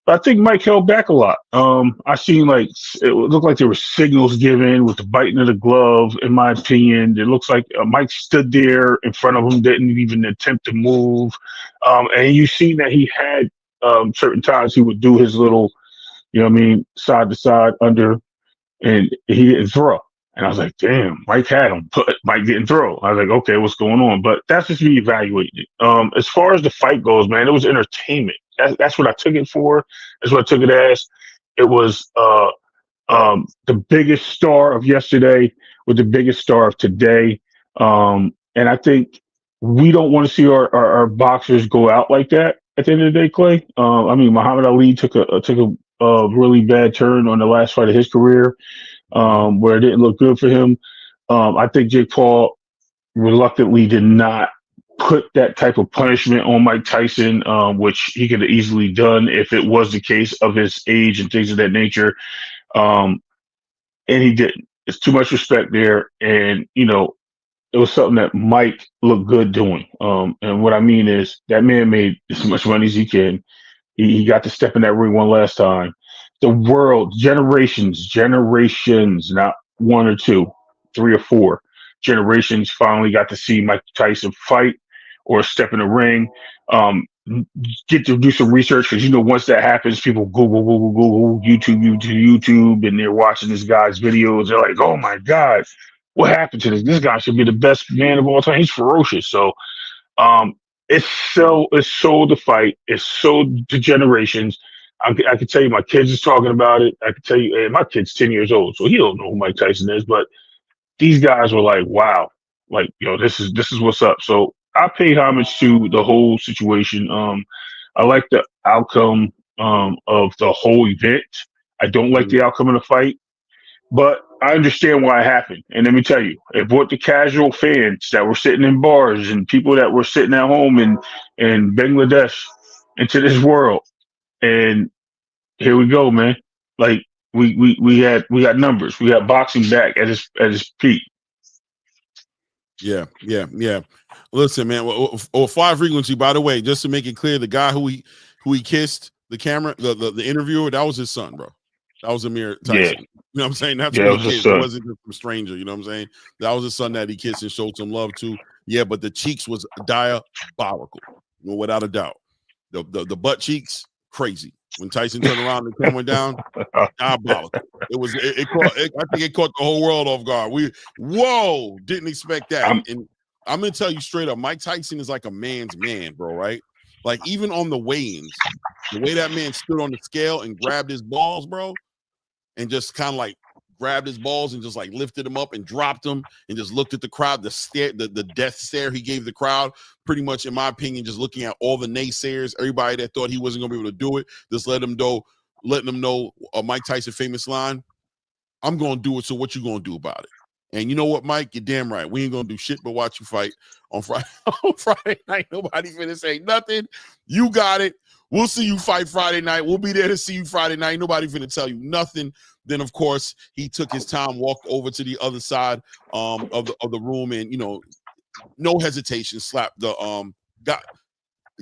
but I think Mike held back a lot. I seen like it looked like there were signals given with the biting of the glove. In my opinion, it looks like Mike stood there in front of him, didn't even attempt to move. And you seen that he had certain times he would do his little, side to side under, and he didn't throw. And I was like, damn, Mike had him, but Mike didn't throw. I was like, okay, what's going on? But that's just me evaluating it. As far as the fight goes, man, it was entertainment. That's what I took it for. That's what I took it as. It was the biggest star of yesterday with the biggest star of today. And I think we don't want to see our boxers go out like that at the end of the day, Clay. Muhammad Ali took a really bad turn on the last fight of his career, where it didn't look good for him. I think Jake Paul reluctantly did not put that type of punishment on Mike Tyson, which he could have easily done if it was the case of his age and things of that nature. And he didn't. It's too much respect there. And, it was something that Mike looked good doing. And what I mean is that man made as much money as he can. He got to step in that ring one last time. The world, generations, not one or two, 3 or 4 generations finally got to see Mike Tyson fight or step in the ring. Get to do some research because, once that happens, people Google, YouTube, and they're watching this guy's videos. They're like, oh my God, what happened to this? This guy should be the best man of all time. He's ferocious. So, it's sold the fight. It's sold to generations. I can tell you my kids is talking about it. I can tell you, and my kid's 10 years old, so he don't know who Mike Tyson is. But these guys were like, wow, like, this is what's up. So I paid homage to the whole situation. I like the outcome of the whole event. I don't like the outcome of the fight, but I understand why it happened. And let me tell you, it brought the casual fans that were sitting in bars and people that were sitting at home in Bangladesh into this world. And here we go, man. Like we got numbers. We got boxing back at its peak. Yeah. Listen, man. Or fly frequency. By the way, just to make it clear, the guy who he kissed the camera, the interviewer, that was his son, bro. That was Amir Yeah, Tyson. You know what I'm saying? That's yeah, who it he was his kissed. It son. wasn't just some stranger. You know what I'm saying? That was his son that he kissed and showed some love to. Yeah, but the cheeks was diabolical, without a doubt. The butt cheeks, crazy. When Tyson turned around and the camera went down, diabolical. I think it caught the whole world off guard. Didn't expect that. And I'm gonna tell you straight up, Mike Tyson is like a man's man, bro. Right? Like even on the weigh-ins, the way that man stood on the scale and grabbed his balls, bro, and just kind of like grabbed his balls and just like lifted them up and dropped them and just looked at the crowd, the death stare he gave the crowd, pretty much, in my opinion, just looking at all the naysayers, everybody that thought he wasn't gonna be able to do it, just letting them know Mike Tyson famous line, I'm gonna do it, so what you gonna do about it? And you know what, Mike? You're damn right. We ain't gonna do shit but watch you fight on Friday. On Friday night, nobody finna say nothing. You got it. We'll see you fight Friday night. We'll be there to see you Friday night. Nobody finna tell you nothing. Then, of course, he took his time, walked over to the other side of the room, and no hesitation, slapped the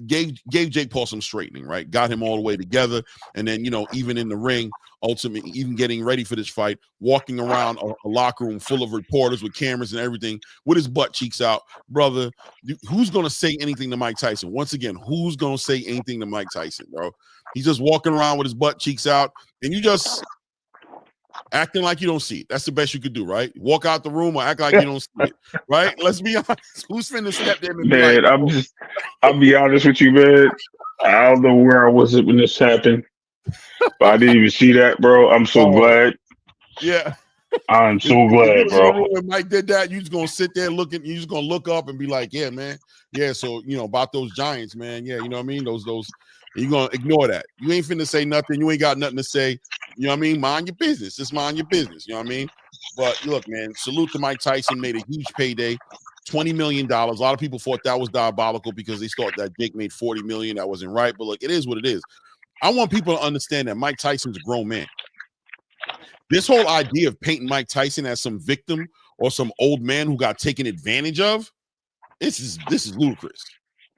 gave Jake Paul some straightening, right? Got him all the way together, and then even in the ring, ultimately, even getting ready for this fight, walking around a locker room full of reporters with cameras and everything, with his butt cheeks out, brother. Who's gonna say anything to Mike Tyson? Once again, who's gonna say anything to Mike Tyson, bro? He's just walking around with his butt cheeks out, and you just acting like you don't see it. That's the best you could do, right? Walk out the room or act like you don't see it, right? Let's be honest. Who's finna step there and be Man, like, I'll be honest with you, man. I don't know where I was when this happened, but I didn't even see that, bro. I'm so glad. Yeah. I'm so glad, bro. When Mike did that, you just gonna sit there looking, you just gonna look up and be like, yeah, man. Yeah, so about those Giants, man. Yeah, you know what I mean? Those you're gonna ignore that. You ain't finna say nothing, you ain't got nothing to say. You know what I mean? Mind your business. Just mind your business. You know what I mean? But look, man, salute to Mike Tyson, made a huge payday. $20 million. A lot of people thought that was diabolical because they thought that Jake made $40 million. That wasn't right. But look, it is what it is. I want people to understand that Mike Tyson's a grown man. This whole idea of painting Mike Tyson as some victim or some old man who got taken advantage of, this is ludicrous.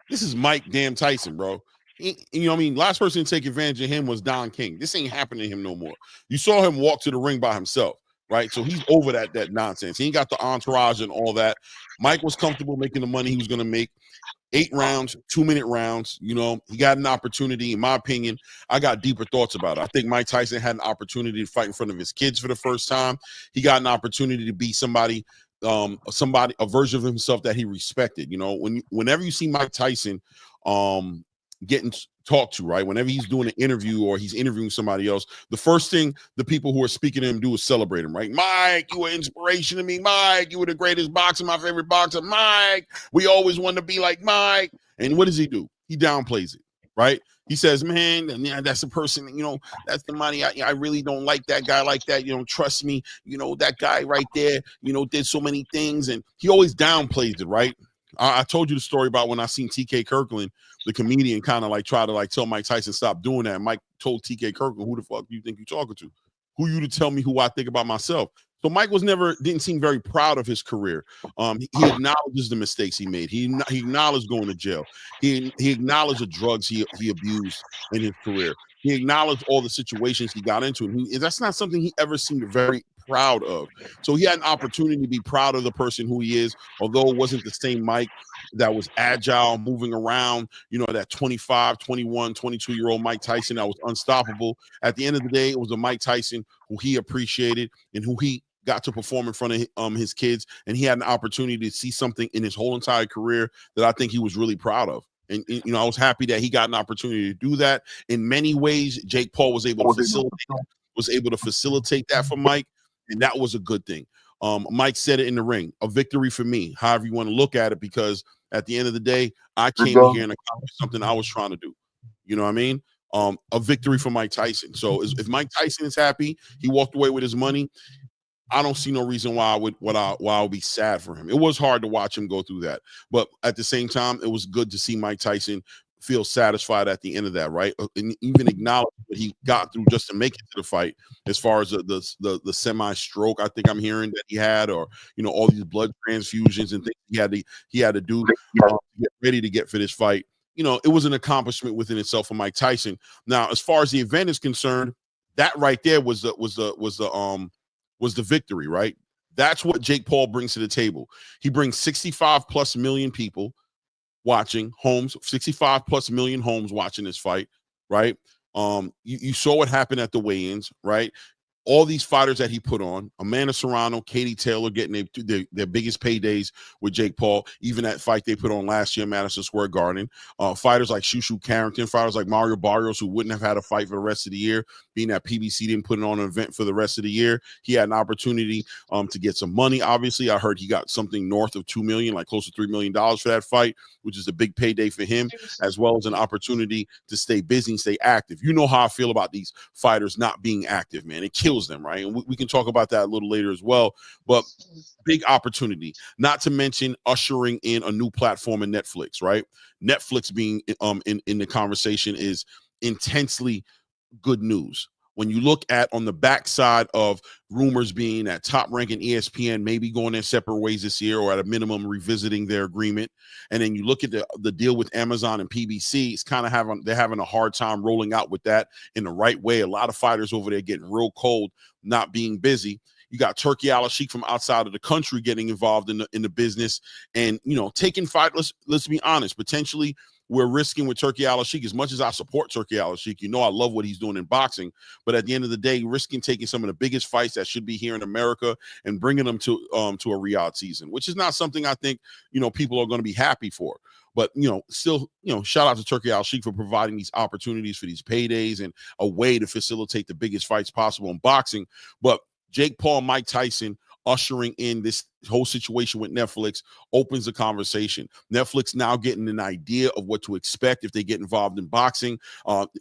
This is Mike damn Tyson, bro. You know what I mean? Last person to take advantage of him was Don King. This ain't happening to him no more. You saw him walk to the ring by himself, right? So he's over that nonsense. He ain't got the entourage and all that. Mike was comfortable making the money he was going to make. 8 rounds, 2-minute rounds. He got an opportunity. In my opinion, I got deeper thoughts about it. I think Mike Tyson had an opportunity to fight in front of his kids for the first time. He got an opportunity to be somebody, a version of himself that he respected. Whenever you see Mike Tyson getting talked to, right? Whenever he's doing an interview or he's interviewing somebody else, the first thing the people who are speaking to him do is celebrate him, right? Mike, you were inspiration to me. Mike, you were the greatest boxer, my favorite boxer. Mike, we always want to be like Mike. And what does he do? He downplays it, right? He says, man, that's a person, that's the money. I really don't like that guy like that. Trust me, that guy right there, did so many things. And he always downplays it, right? I told you the story about when I seen TK Kirkland, the comedian, kind of like try to like tell Mike Tyson stop doing that. And Mike told TK Kirkland, who the fuck do you think you're talking to? Who you to tell me who I think about myself? So Mike didn't seem very proud of his career. He acknowledges the mistakes he made. He acknowledged going to jail. He acknowledged the drugs he abused in his career. He acknowledged all the situations he got into. And that's not something he ever seemed very proud of. So he had an opportunity to be proud of the person who he is, although it wasn't the same Mike that was agile, moving around, that 25, 21, 22-year-old Mike Tyson that was unstoppable. At the end of the day, it was a Mike Tyson who he appreciated and who he got to perform in front of his kids. And he had an opportunity to see something in his whole entire career that I think he was really proud of. And I was happy that he got an opportunity to do that. In many ways, Jake Paul was able to facilitate that for Mike. And that was a good thing. Mike said it in the ring, a victory for me, however you want to look at it, because at the end of the day, I came here and accomplished something I was trying to do. You know what I mean? A victory for Mike Tyson. So if Mike Tyson is happy, he walked away with his money, I don't see no reason why I would be sad for him. It was hard to watch him go through that. But at the same time, it was good to see Mike Tyson feel satisfied at the end of that, right? And even acknowledge what he got through just to make it to the fight, as far as the semi-stroke I think I'm hearing that he had, or all these blood transfusions and things he had to do to get ready to get for this fight. It was an accomplishment within itself for Mike Tyson. Now, as far as the event is concerned, that right there was the victory, right? That's what Jake Paul brings to the table. He brings 65 plus million people watching, 65 plus million homes watching this fight, right? You saw what happened at the weigh-ins, right? All these fighters that he put on, Amanda Serrano, Katie Taylor getting their biggest paydays with Jake Paul, even that fight they put on last year in Madison Square Garden. Fighters like Carrington, fighters like Mario Barrios, who wouldn't have had a fight for the rest of the year, being that PBC didn't put it on an event for the rest of the year. He had an opportunity to get some money. Obviously, I heard he got something north of $2 million, like close to $3 million for that fight, which is a big payday for him, as well as an opportunity to stay busy and stay active. You know how I feel about these fighters not being active, man. It kills them, right? And we can talk about that a little later as well, but big opportunity, not to mention ushering in a new platform in Netflix, right? Netflix being in the conversation is intensely good news. When you look at on the backside of rumors being that Top Rank and ESPN maybe going their separate ways this year, or at a minimum revisiting their agreement, and then you look at the deal with Amazon and PBC, it's kind of they're having a hard time rolling out with that in the right way. A lot of fighters over there getting real cold, not being busy. You got Turkey Al-Sheikh from outside of the country getting involved in the business, and taking fight. Let's be honest. Potentially, we're risking with Turkey Al-Sheikh. As much as I support Turkey Al-Sheikh, I love what he's doing in boxing. But at the end of the day, risking taking some of the biggest fights that should be here in America and bringing them to a Riyadh season, which is not something I think people are going to be happy for. But still, shout out to Turkey Al-Sheikh for providing these opportunities for these paydays and a way to facilitate the biggest fights possible in boxing. But Jake Paul, Mike Tyson ushering in this whole situation with Netflix opens the conversation. Netflix now getting an idea of what to expect if they get involved in boxing.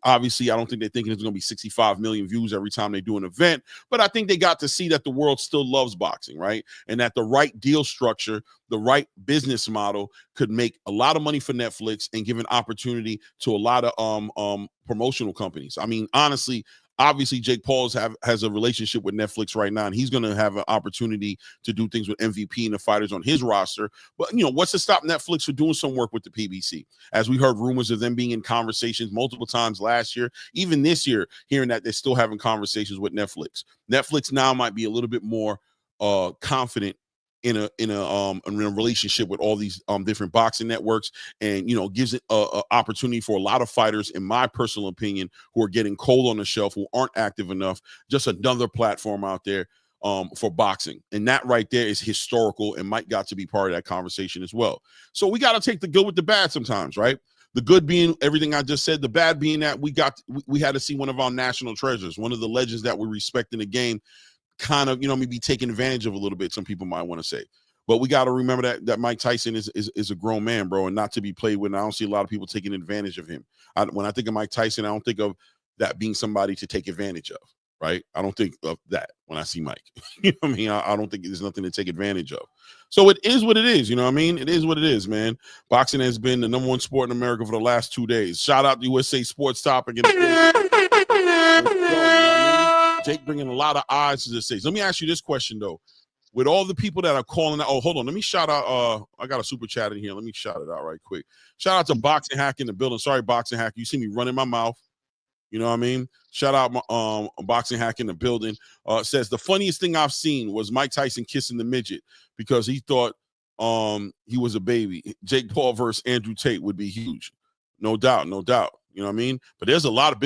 Obviously, I don't think they're thinking it's going to be 65 million views every time they do an event, but I think they got to see that the world still loves boxing, right? And that the right deal structure, the right business model could make a lot of money for Netflix and give an opportunity to a lot of promotional companies. I mean, honestly, obviously, Jake Paul has a relationship with Netflix right now, and he's going to have an opportunity to do things with MVP and the fighters on his roster. But, what's to stop Netflix from doing some work with the PBC? As we heard rumors of them being in conversations multiple times last year, even this year, hearing that they're still having conversations with Netflix. Netflix now might be a little bit more confident in a relationship with all these different boxing networks, and gives it a opportunity for a lot of fighters, in my personal opinion, who are getting cold on the shelf, who aren't active enough, just another platform out there for boxing. And that right there is historical, and Mike got to be part of that conversation as well. So we got to take the good with the bad sometimes, right? The good being everything I just said, the bad being that we had to see one of our national treasures, one of the legends that we respect in the game, kind of maybe taken advantage of a little bit, some people might want to say. But we got to remember that Mike Tyson is a grown man, bro, and not to be played with. And I don't see a lot of people taking advantage of him. When I think of Mike Tyson, I don't think of that being somebody to take advantage of, right? I don't think of that when I see Mike. You know what I mean? I don't think there's nothing to take advantage of. So it is what it is. You know what I mean? It is what it is, man. Boxing has been the #1 sport in America for the last 2 days. Shout out to USA Sports Topic. Jake bringing a lot of eyes to this stage. Let me ask you this question, though. With all the people that are calling out, hold on. Let me shout out. I got a super chat in here. Let me shout it out right quick. Shout out to Boxing Hack in the building. Sorry, Boxing Hack. You see me running my mouth. You know what I mean? Shout out Boxing Hack in the building. Says the funniest thing I've seen was Mike Tyson kissing the midget because he thought he was a baby. Jake Paul versus Andrew Tate would be huge. No doubt, no doubt. You know what I mean? But there's a lot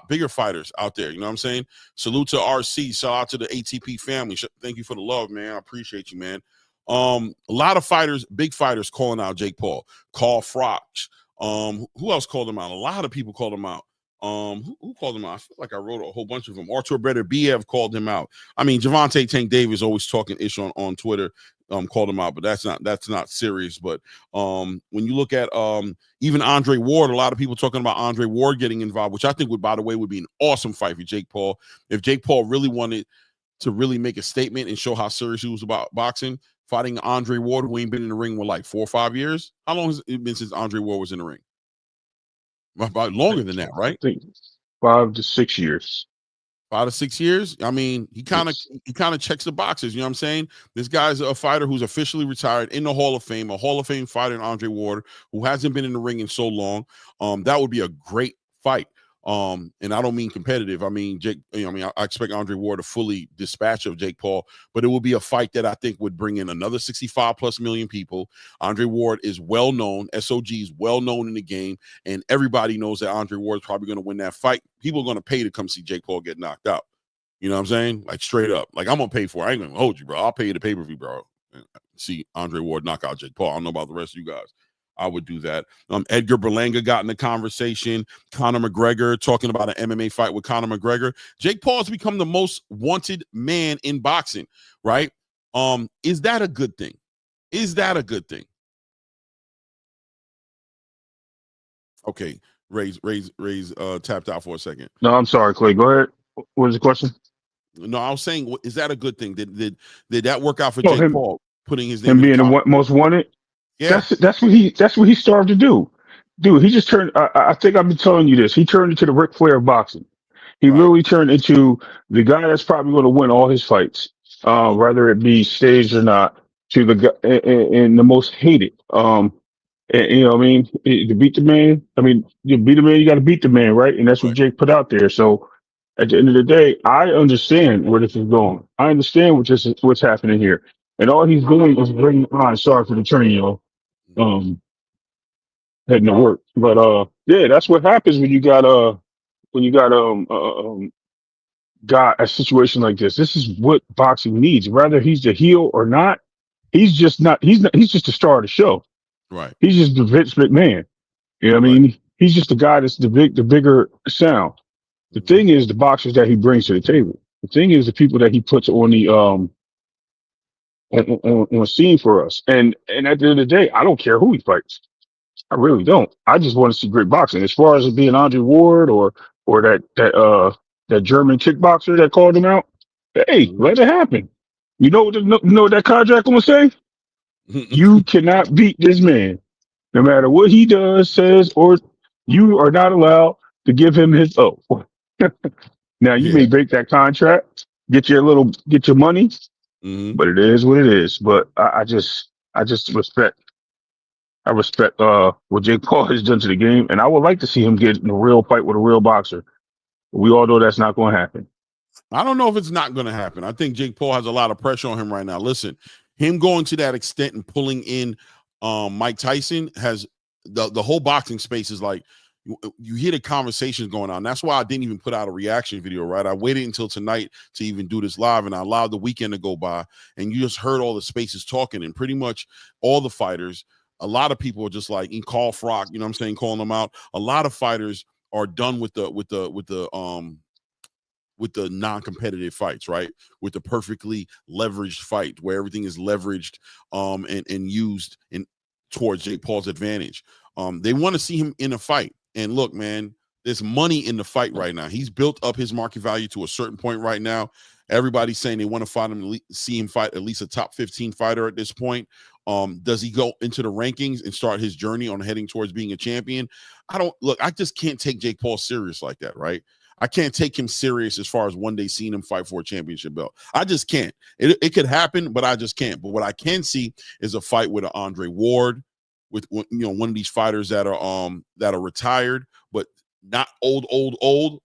bigger fighters out there. You know what I'm saying? Salute to RC. Shout out to the ATP family. Thank you for the love, man. I appreciate you, man. A lot of fighters, big fighters, calling out Jake Paul. Carl Froch. Who else called him out? A lot of people called him out. Who called him out? I feel like I wrote a whole bunch of them. Artur Beterbiev called him out. I mean, Javante Tank Davis always talking ish on Twitter. Called him out, but that's not serious. But when you look at even Andre Ward, a lot of people talking about Andre Ward getting involved, which I think would, by the way, would be an awesome fight for Jake Paul. If Jake Paul really wanted to really make a statement and show how serious he was about boxing, fighting Andre Ward, who ain't been in the ring for like 4 or 5 years. How long has it been since Andre Ward was in the ring? About longer than that, I right? think 5 to 6 years. 5 to 6 years. I mean, he kind Yes. of checks the boxes. You know what I'm saying? This guy's a fighter who's officially retired in the Hall of Fame, a Hall of Fame fighter in Andre Ward, who hasn't been in the ring in so long. That would be a great fight. And I don't mean competitive. I mean, Jake, I mean, I expect Andre Ward to fully dispatch of Jake Paul, but it will be a fight that I think would bring in another 65 plus million people. Andre Ward is well known. SOG is well known in the game, and everybody knows that Andre Ward is probably going to win that fight. People are going to pay to come see Jake Paul get knocked out. You know what I'm saying? Like straight up. Like I'm going to pay for it. I ain't going to hold you, bro. I'll pay you the pay-per-view, bro. See Andre Ward knock out Jake Paul. I don't know about the rest of you guys. I would do that. Edgar Berlanga got in the conversation. Conor McGregor talking about an MMA fight with Conor McGregor. Jake Paul has become the most wanted man in boxing, right? Is that a good thing? Is that a good thing? Okay, Ray's tapped out for a second. No, I'm sorry, Clay. Go ahead. What was the question? No, I was saying, is that a good thing? Did that work out for Jake Paul, putting his name him being the most wanted? Yeah, that's what he started to do. Dude, he just turned. I think I've been telling you this. He turned into the Ric Flair of boxing. He literally turned into the guy that's probably going to win all his fights, whether it be staged or not. To the guy and the most hated. And, you know, what I mean, to beat the man. I mean, you beat the man, you got to beat the man, right? And that's what Jake put out there. So at the end of the day, I understand where this is going. I understand what's happening here, and all he's doing is bringing on. Sorry for the turn, heading to work. But yeah, that's what happens when you got got a situation like this. This is what boxing needs. Whether he's the heel or not, he's just not. He's just the star of the show. Right. He's just the Vince McMahon. You know what I mean? He's just the guy that's the bigger sound. The thing is the boxers that he brings to the table. The thing is the people that he puts on the on scene for us. And at the end of the day, I don't care who he fights. I really don't. I just want to see great boxing. As far as it being Andre Ward or that German kickboxer that called him out, hey, let it happen. You know what that contract gonna say? You cannot beat this man, no matter what he does, says, or you are not allowed to give him his Now you may break that contract, get your money, but it is what it is. But I just respect. I respect what Jake Paul has done to the game, and I would like to see him get in a real fight with a real boxer. But we all know that's not going to happen. I don't know if it's not going to happen. I think Jake Paul has a lot of pressure on him right now. Listen, him going to that extent and pulling in Mike Tyson has the whole boxing space is like, you hear the conversations going on. That's why I didn't even put out a reaction video, right? I waited until tonight to even do this live, and I allowed the weekend to go by, and you just heard all the spaces talking, and pretty much all the fighters, a lot of people are just like in call Frock, you know what I'm saying, calling them out. A lot of fighters are done with the non-competitive fights, right? With the perfectly leveraged fight where everything is leveraged and used towards Jake Paul's advantage. They want to see him in a fight. And look, man, there's money in the fight right now. He's built up his market value to a certain point right now. Everybody's saying they want to find him, see him fight at least a top 15 fighter at this point. Does he go into the rankings and start his journey on heading towards being a champion? I just can't take Jake Paul serious like that, right? I can't take him serious as far as one day seeing him fight for a championship belt. I just can't. It could happen, but I just can't. But what I can see is a fight with an Andre Ward, with one of these fighters that are retired, but not old,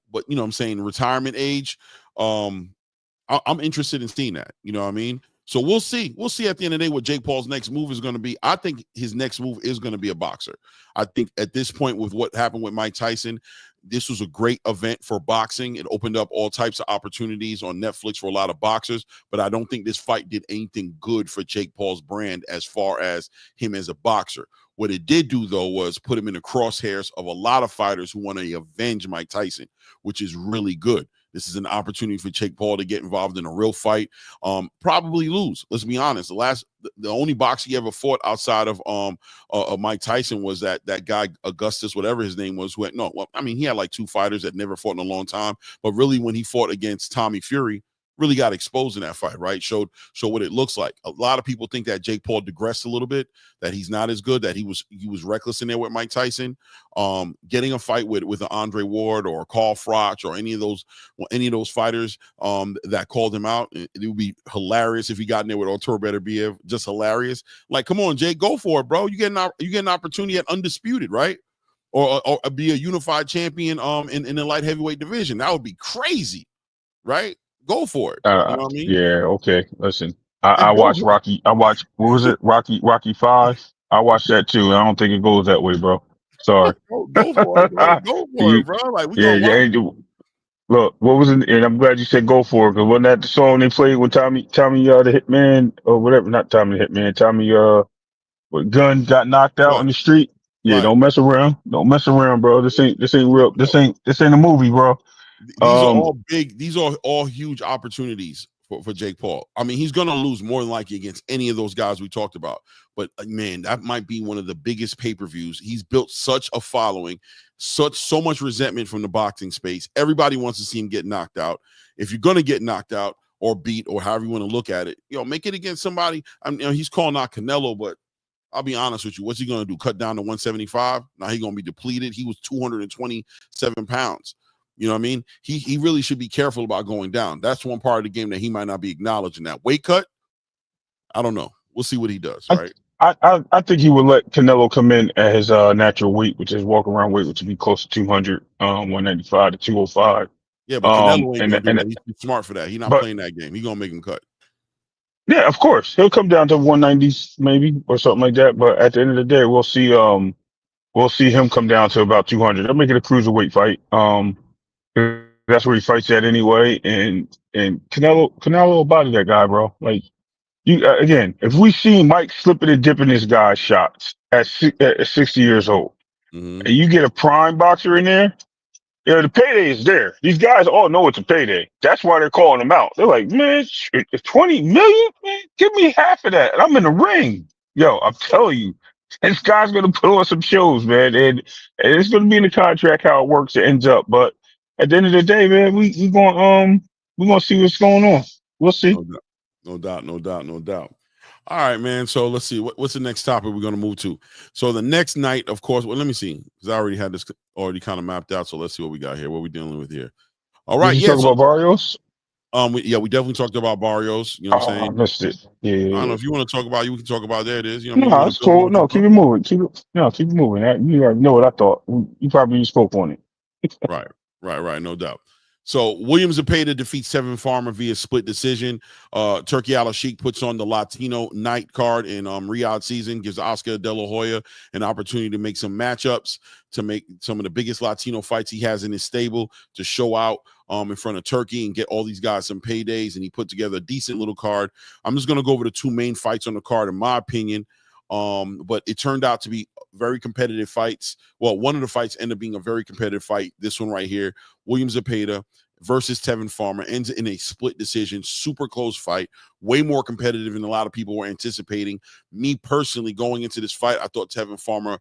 but what I'm saying, retirement age. I'm interested in seeing that. You know what I mean? So we'll see. We'll see at the end of the day what Jake Paul's next move is going to be. I think his next move is going to be a boxer. I think at this point, with what happened with Mike Tyson, this was a great event for boxing. It opened up all types of opportunities on Netflix for a lot of boxers, but I don't think this fight did anything good for Jake Paul's brand as far as him as a boxer. What it did do, though, was put him in the crosshairs of a lot of fighters who want to avenge Mike Tyson, which is really good. This is an opportunity for Jake Paul to get involved in a real fight. Probably lose. Let's be honest. The only boxer he ever fought outside of Mike Tyson was that guy Augustus, whatever his name was. He had like two fighters that never fought in a long time. But really, when he fought against Tommy Fury, really got exposed in that fight, right? Showed what it looks like. A lot of people think that Jake Paul digressed a little bit, that he's not as good, that he was reckless in there with Mike Tyson. Getting a fight with an Andre Ward or Carl Froch or any of those fighters that called him out, it would be hilarious if he got in there with Artur Beterbiev. Just hilarious. Like, come on, Jake, go for it, bro. You get an opportunity at undisputed, right? Or be a unified champion in the light heavyweight division. That would be crazy, right? Go for it. You know what I mean? Yeah, okay. Listen, I watched Rocky. I watched, what was it? Rocky 5. I watched that too. I don't think it goes that way, bro. Sorry. Go for it, bro. Go for it, bro. Like, we yeah, gonna yeah. Look, what was it? And I'm glad you said go for it, because wasn't that the song they played with Tommy the Hitman or whatever? Not Tommy the Hitman. Tommy when Gunn got knocked out in the street. Yeah, Right. don't mess around. Don't mess around, bro. This ain't real. This ain't a movie, bro. These are all big. These are all huge opportunities for Jake Paul. I mean, he's going to lose more than likely against any of those guys we talked about. But man, that might be one of the biggest pay-per-views. He's built such a following, so much resentment from the boxing space. Everybody wants to see him get knocked out. If you're going to get knocked out or beat or however you want to look at it, make it against somebody. I mean, he's calling out Canelo, but I'll be honest with you. What's he going to do? Cut down to 175? Now he's going to be depleted. He was 227 pounds. You know what I mean? He really should be careful about going down. That's one part of the game that he might not be acknowledging. That weight cut, I don't know. We'll see what he does, right? I think he would let Canelo come in at his natural weight, which is walk around weight, which would be close to 200, 195 to 205. Yeah, but Canelo ain't going to do that. He's too smart for that. He's not playing that game. He's going to make him cut. Yeah, of course. He'll come down to 190s maybe or something like that. But at the end of the day, we'll see him come down to about 200. They'll make it a cruiserweight fight. That's where he fights at anyway. And Canelo will body that guy, bro. Like, you again, if we see Mike slipping and dipping his guy's shots at 60 years old, and you get a prime boxer in there, the payday is there. These guys all know it's a payday. That's why they're calling him out. They're like, man, 20 million, man, give me half of that, and I'm in the ring. Yo, I'm telling you, this guy's gonna put on some shows, man, and it's gonna be in the contract how it works. It ends up, but at the end of the day, man, we're gonna see what's going on. We'll see. No doubt. All right, man. So let's see. What's the next topic we're going to move to? So the next night, of course, well, let me see, because I already had this already kind of mapped out. So let's see what we got here. What are we dealing with here? All right. Did you talk about Barrios? We definitely talked about Barrios. You know what I'm saying? I missed it. Yeah. I don't know if you want to talk about it, we can talk about there it is. No, it's cool. No, keep it moving. Keep it moving. You already know what I thought. You probably spoke on it. Right. No doubt. So William Zepeda defeats Tevin Farmer via split decision. Turkey Al-Sheikh puts on the Latino night card in Riyadh season, gives Oscar De La Hoya an opportunity to make some matchups, to make some of the biggest Latino fights he has in his stable, to show out in front of Turkey and get all these guys some paydays. And he put together a decent little card. I'm just going to go over the two main fights on the card, in my opinion. But it turned out to be very competitive fights. Well, one of the fights ended up being a very competitive fight. This one right here, William Zepeda versus Tevin Farmer, ends in a split decision, super close fight, way more competitive than a lot of people were anticipating. Me personally, going into this fight, I thought Tevin Farmer,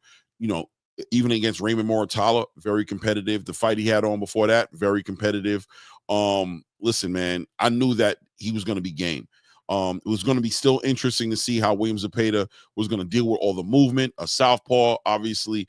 even against Raymond Moratala, very competitive. The fight he had on before that, very competitive. Listen, man, I knew that he was going to be game. It was going to be still interesting to see how William Zepeda was going to deal with all the movement. A southpaw, obviously,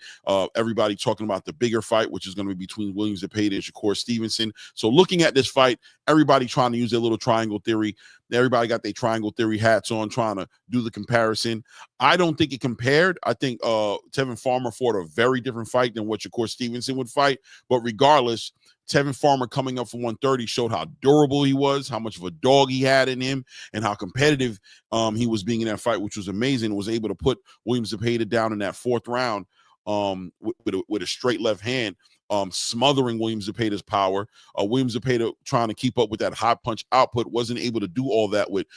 everybody talking about the bigger fight, which is going to be between William Zepeda and Shakur Stevenson. So looking at this fight, everybody trying to use their little triangle theory. Everybody got their triangle theory hats on, trying to do the comparison. I don't think it compared. I think Tevin Farmer fought a very different fight than what Shakur Stevenson would fight. But regardless, Tevin Farmer coming up for 130 showed how durable he was, how much of a dog he had in him, and how competitive he was being in that fight, which was amazing. Was able to put William Zepeda down in that fourth round with a straight left hand, smothering William Zepeda's power. William Zepeda trying to keep up with that high punch output, wasn't able to do all that with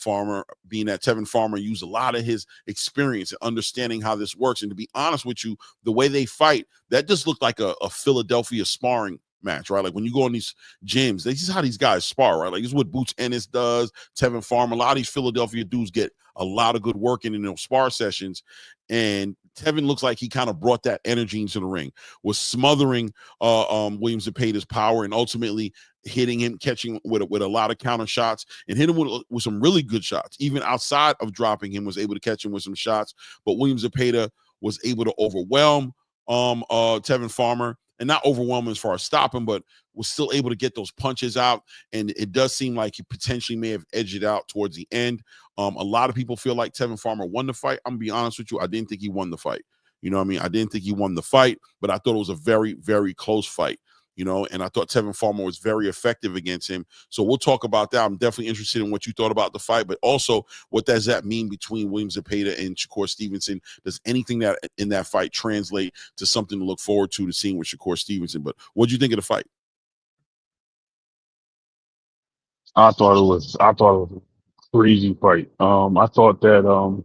Farmer, being that Tevin Farmer used a lot of his experience and understanding how this works. And to be honest with you, the way they fight, that just looked like a Philadelphia sparring match, right? Like when you go in these gyms, this is how these guys spar, right? Like this is what Boots Ennis does, Tevin Farmer. A lot of these Philadelphia dudes get a lot of good work in those spar sessions. And Tevin looks like he kind of brought that energy into the ring, was smothering William Zepeda's power and ultimately hitting him, catching with a lot of counter shots and hit him with some really good shots. Even outside of dropping him, was able to catch him with some shots. But William Zepeda was able to overwhelm Tevin Farmer, and not overwhelm him as far as stopping, but was still able to get those punches out. And it does seem like he potentially may have edged it out towards the end. A lot of people feel like Tevin Farmer won the fight. I'm gonna be honest with you, I didn't think he won the fight. You know what I mean? I didn't think he won the fight, but I thought it was a very, very close fight. You know, and I thought Tevin Farmer was very effective against him. So we'll talk about that. I'm definitely interested in what you thought about the fight, but also what does that mean between William Zepeda and Shakur Stevenson? Does anything that in that fight translate to something to look forward to seeing with Shakur Stevenson? But what do you think of the fight? I thought it was a crazy fight. I thought that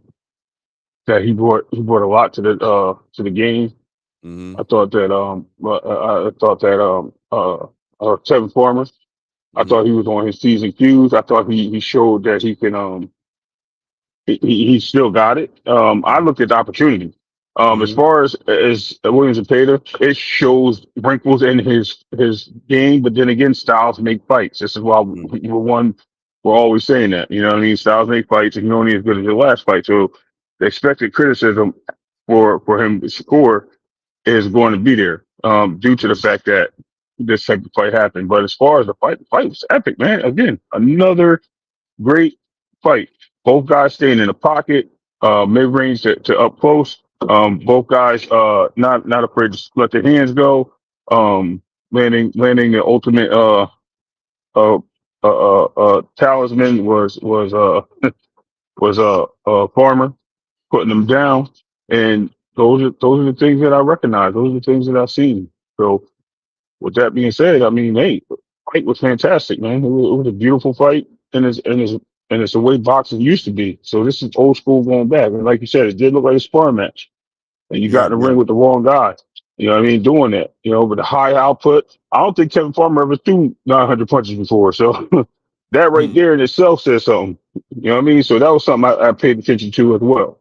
he brought a lot to the game. Mm-hmm. I thought that Tevin Farmer. I thought he was on his T's and Q's. I thought he showed that he can he still got it. I looked at the opportunity. As far as Williams and Pater, it shows wrinkles in his game, but then again, styles make fights. This is why we're always saying that. You know what I mean? Styles make fights, and you're only as good as your last fight. So the expected criticism for him to score is going to be there, due to the fact that this type of fight happened. But as far as the fight was epic, man. Again, another great fight. Both guys staying in the pocket, mid-range to up close. Both guys not afraid to let their hands go. Landing the ultimate talisman was Farmer, putting them down, and those are the things that I recognize. Those are the things that I've seen. So with that being said, I mean, hey, the fight was fantastic, man. It was a beautiful fight, and it's the way boxing used to be. So this is old school going back. And like you said, it did look like a sparring match. And you got in the ring with the wrong guy. You know what I mean? Doing that. You know, with the high output. I don't think Kevin Farmer ever threw 900 punches before. So that right there in itself says something. You know what I mean? So that was something I paid attention to as well.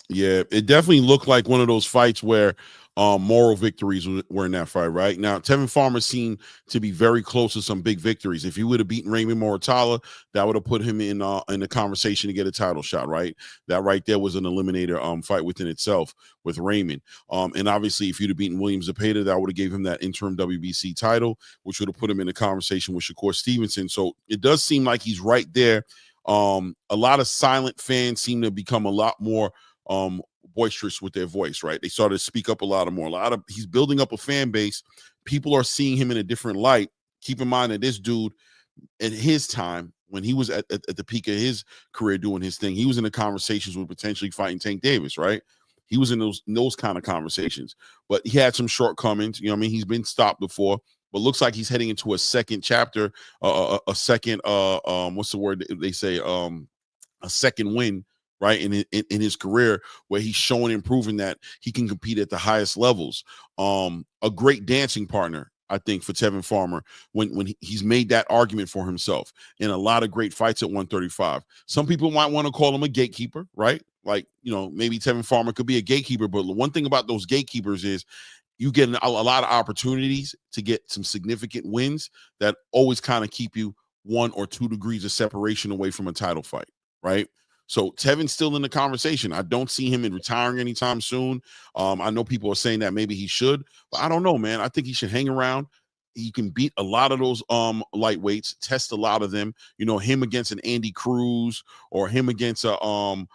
Yeah, it definitely looked like one of those fights where moral victories were in that fight. Right now, Tevin Farmer seemed to be very close to some big victories. If he would have beaten Raymond Moratala, that would have put him in the conversation to get a title shot. Right, that right there was an eliminator fight within itself with Raymond. And obviously, if you'd have beaten William Zepeda, that would have gave him that interim WBC title, which would have put him in the conversation with Shakur Stevenson. So it does seem like he's right there. A lot of silent fans seem to become a lot more boisterous with their voice, right? They started to speak up a lot more. He's building up a fan base. People are seeing him in a different light. Keep in mind that this dude, at his time, when he was at the peak of his career doing his thing, he was in the conversations with potentially fighting Tank Davis, right? He was in those kind of conversations, but he had some shortcomings. You know what I mean? He's been stopped before, but looks like he's heading into a second chapter, a second, what's the word they say? A second win, right, in his career, where he's showing and proving that he can compete at the highest levels. A great dancing partner, I think, for Tevin Farmer when he's made that argument for himself in a lot of great fights at 135. Some people might want to call him a gatekeeper, right? Like, you know, maybe Tevin Farmer could be a gatekeeper, but the one thing about those gatekeepers is you get a lot of opportunities to get some significant wins that always kind of keep you 1 or 2 degrees of separation away from a title fight, right? So Tevin's still in the conversation. I don't see him in retiring anytime soon. I know people are saying that maybe he should, but I don't know, man. I think he should hang around. He can beat a lot of those lightweights, test a lot of them. You know, him against an Andy Cruz, or him against a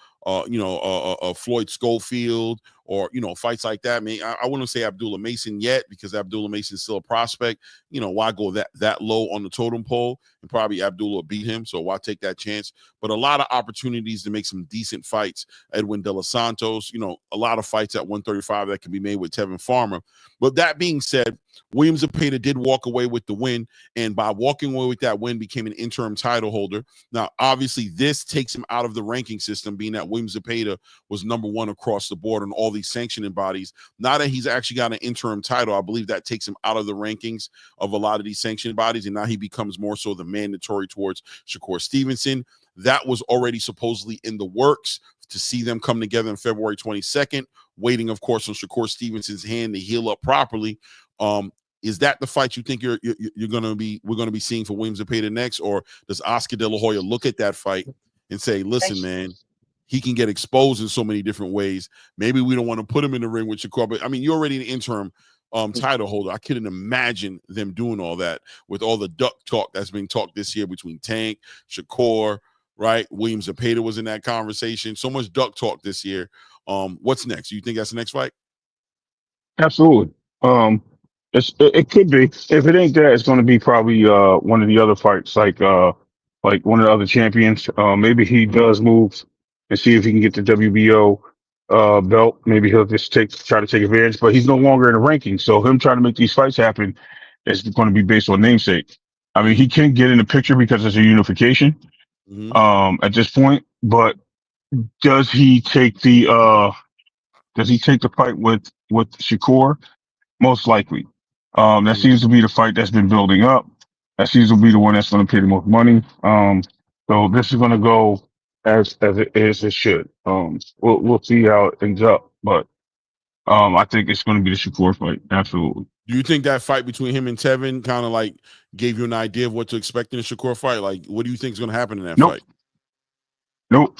Floyd Schofield, or, you know, fights like that. I mean, I wouldn't say Abdullah Mason yet, because Abdullah Mason is still a prospect. You know, why go that low on the totem pole? And probably Abdullah beat him, so why take that chance? But a lot of opportunities to make some decent fights. Edwin De Los Santos, you know, a lot of fights at 135 that can be made with Tevin Farmer. But that being said, William Zepeda did walk away with the win, and by walking away with that win, became an interim title holder. Now, obviously, this takes him out of the ranking system, being that William Zepeda was #1 across the board on all these sanctioning bodies. Now that he's actually got an interim title, I believe that takes him out of the rankings of a lot of these sanctioning bodies, and now he becomes more so the mandatory towards Shakur Stevenson. That was already supposedly in the works to see them come together on February 22nd, waiting, of course, on Shakur Stevenson's hand to heal up properly. Is that the fight you think we're going to be seeing for Williams Zepeda next, or does Oscar De La Hoya look at that fight and say, listen, man, he can get exposed in so many different ways. Maybe we don't want to put him in the ring with Shakur, but I mean, you're already an interim title holder. I couldn't imagine them doing all that with all the duck talk that's been talked this year between Tank, Shakur, right? Williams Zepeda was in that conversation. So much duck talk this year. What's next? Do you think that's the next fight? Absolutely. It could be. If it ain't that, it's going to be probably one of the other fights, like one of the other champions. Maybe he does move and see if he can get the WBO belt. Maybe he'll just try to take advantage. But he's no longer in the rankings, so him trying to make these fights happen is going to be based on namesake. I mean, he can get in the picture because it's a unification at this point. But does he take the fight with Shakur? Most likely. That seems to be the fight that's been building up. That seems to be the one that's going to pay the most money. So this is going to go as it should. We'll see how it ends up, but I think it's going to be the Shakur fight. Absolutely. Do you think that fight between him and Tevin kind of like gave you an idea of what to expect in a Shakur fight? Like, what do you think is going to happen in that fight? Nope.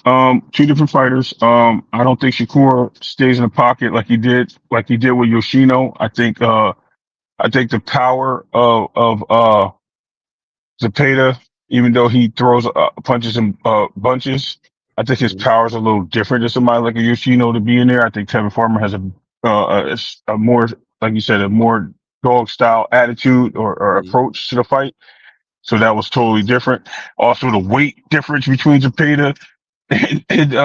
Two different fighters. I don't think Shakur stays in the pocket like he did with Yoshino. I think the power of Zepeda, even though he throws punches in bunches, I think his power is a little different than somebody like a Yoshino to be in there. I think Tevin Farmer has a more, like you said, a more dog style attitude or approach to the fight. So that was totally different. Also, the weight difference between Zepeda and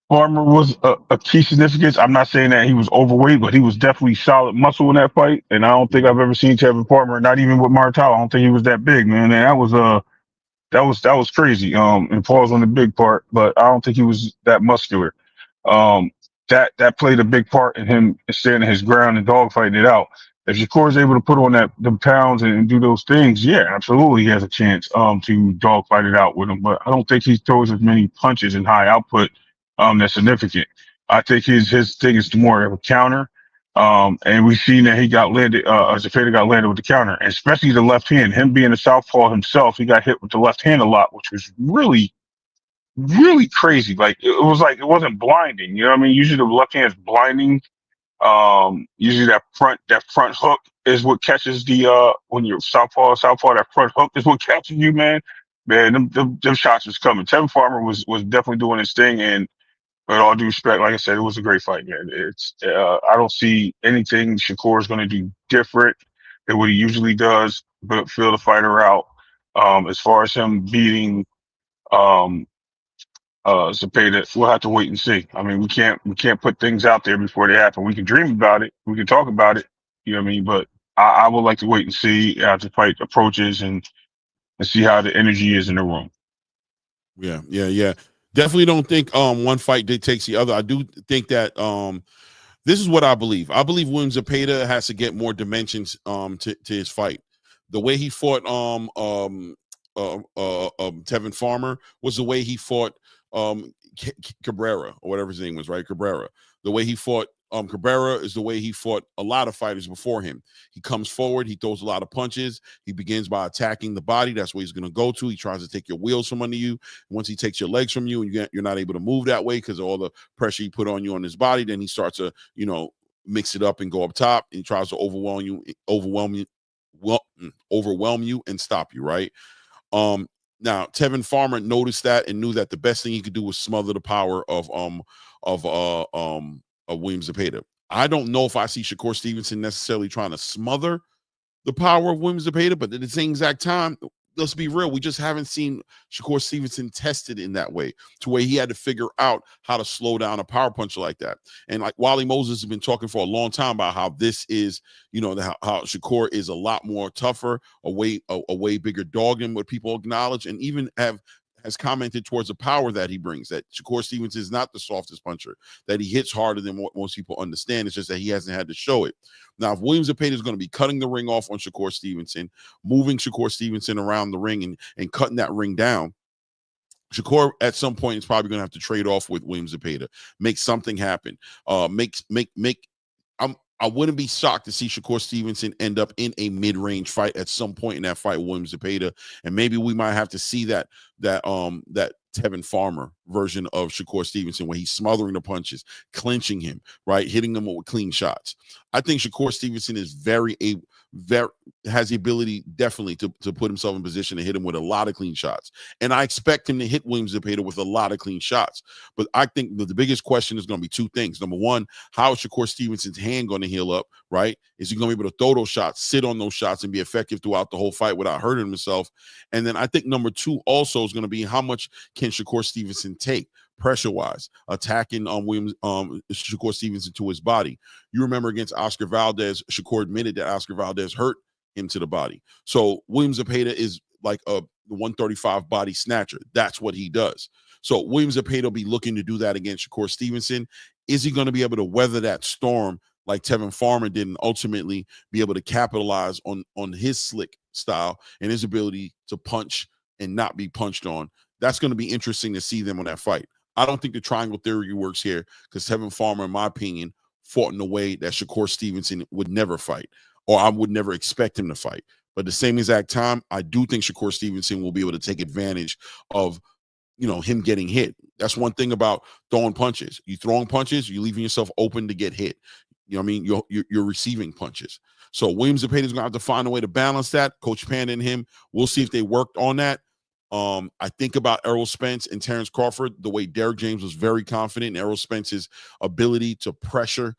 Farmer was a key significance. I'm not saying that he was overweight, but he was definitely solid muscle in that fight. And I don't think I've ever seen Tevin Farmer, not even with Martel. I don't think he was that big, man. And that was crazy. And Paul's on the big part, but I don't think he was that muscular. That played a big part in him standing his ground and dogfighting it out. If Shakur is able to put on the pounds and do those things, yeah, absolutely, he has a chance to dogfight it out with him. But I don't think he throws as many punches and high output that's significant. I think his thing is more of a counter. And we've seen that he got landed, Zepeda got landed with the counter, and especially the left hand. Him being a southpaw himself, he got hit with the left hand a lot, which was really, really crazy. Like it wasn't blinding. You know what I mean? Usually the left hand is blinding. Usually that front hook is what catches when you're southpaw, that front hook is what catches you, man. Man, them shots was coming. Tevin Farmer was definitely doing his thing, and with all due respect, like I said, it was a great fight, man. I don't see anything Shakur is going to do different than what he usually does, but feel the fighter out. As far as him beating Zepeda, we'll have to wait and see. I mean, we can't put things out there before they happen. We can dream about it, we can talk about it, you know what I mean? But I would like to wait and see as the fight approaches and see how the energy is in the room. Yeah. Definitely don't think one fight dictates the other. I do think that this is what I believe. I believe Williams Zepeda has to get more dimensions to his fight. The way he fought Tevin Farmer was the way he fought Cabrera, or whatever his name was, right? Cabrera. The way he fought Cabrera is the way he fought a lot of fighters before him. He comes forward, he throws a lot of punches. He begins by attacking the body. That's where he's going to go to. He tries to take your wheels from under you. Once he takes your legs from you and you're not able to move that way because of all the pressure he put on you on his body, then he starts to, mix it up and go up top, and he tries to overwhelm you and stop you, right? Now Tevin Farmer noticed that and knew that the best thing he could do was smother the power of Williams Zepeda. I don't know if I see Shakur Stevenson necessarily trying to smother the power of Williams Zepeda, but at the same exact time, let's be real, we just haven't seen Shakur Stevenson tested in that way, to where he had to figure out how to slow down a power puncher like that. And like Wally Moses has been talking for a long time about how this is, how Shakur is a lot more tougher, a way bigger dog than what people acknowledge, and even has commented towards the power that he brings, that Shakur Stevenson is not the softest puncher, that he hits harder than what most people understand. It's just that he hasn't had to show it. Now, if Williams Zepeda is going to be cutting the ring off on Shakur Stevenson, moving Shakur Stevenson around the ring and cutting that ring down, Shakur at some point is probably going to have to trade off with Williams Zepeda, make something happen. I wouldn't be shocked to see Shakur Stevenson end up in a mid-range fight at some point in that fight with Williams Zepeda, and maybe we might have to see that Tevin Farmer version of Shakur Stevenson, where he's smothering the punches, clinching him, right, hitting them with clean shots. I think Shakur Stevenson is very has the ability definitely to put himself in position to hit him with a lot of clean shots, and I expect him to hit Williams Zepeda with a lot of clean shots. But I think the biggest question is going to be two things. Number one, how is Shakur Stevenson's hand going to heal up, right? Is he going to be able to throw those shots, sit on those shots, and be effective throughout the whole fight without hurting himself? And then I think number two also is going to be how much can Shakur Stevenson take pressure-wise, attacking Shakur Stevenson to his body. You remember against Oscar Valdez, Shakur admitted that Oscar Valdez hurt him to the body. So Williams Zepeda is like a 135 body snatcher. That's what he does. So Williams Zepeda will be looking to do that against Shakur Stevenson. Is he going to be able to weather that storm like Tevin Farmer did and ultimately be able to capitalize on his slick style and his ability to punch and not be punched on? That's going to be interesting to see them on that fight. I don't think the triangle theory works here because Tevin Farmer, in my opinion, fought in a way that Shakur Stevenson would never fight, or I would never expect him to fight. But at the same exact time, I do think Shakur Stevenson will be able to take advantage of, him getting hit. That's one thing about throwing punches. You throwing punches, you're leaving yourself open to get hit. You know what I mean? You're receiving punches. So Williams Zepeda is going to have to find a way to balance that. Coach Panda and him, we'll see if they worked on that. I think about Errol Spence and Terrence Crawford, the way Derrick James was very confident in Errol Spence's ability to pressure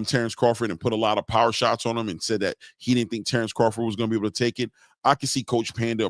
Terrence Crawford and put a lot of power shots on him, and said that he didn't think Terrence Crawford was going to be able to take it. I can see Coach Panda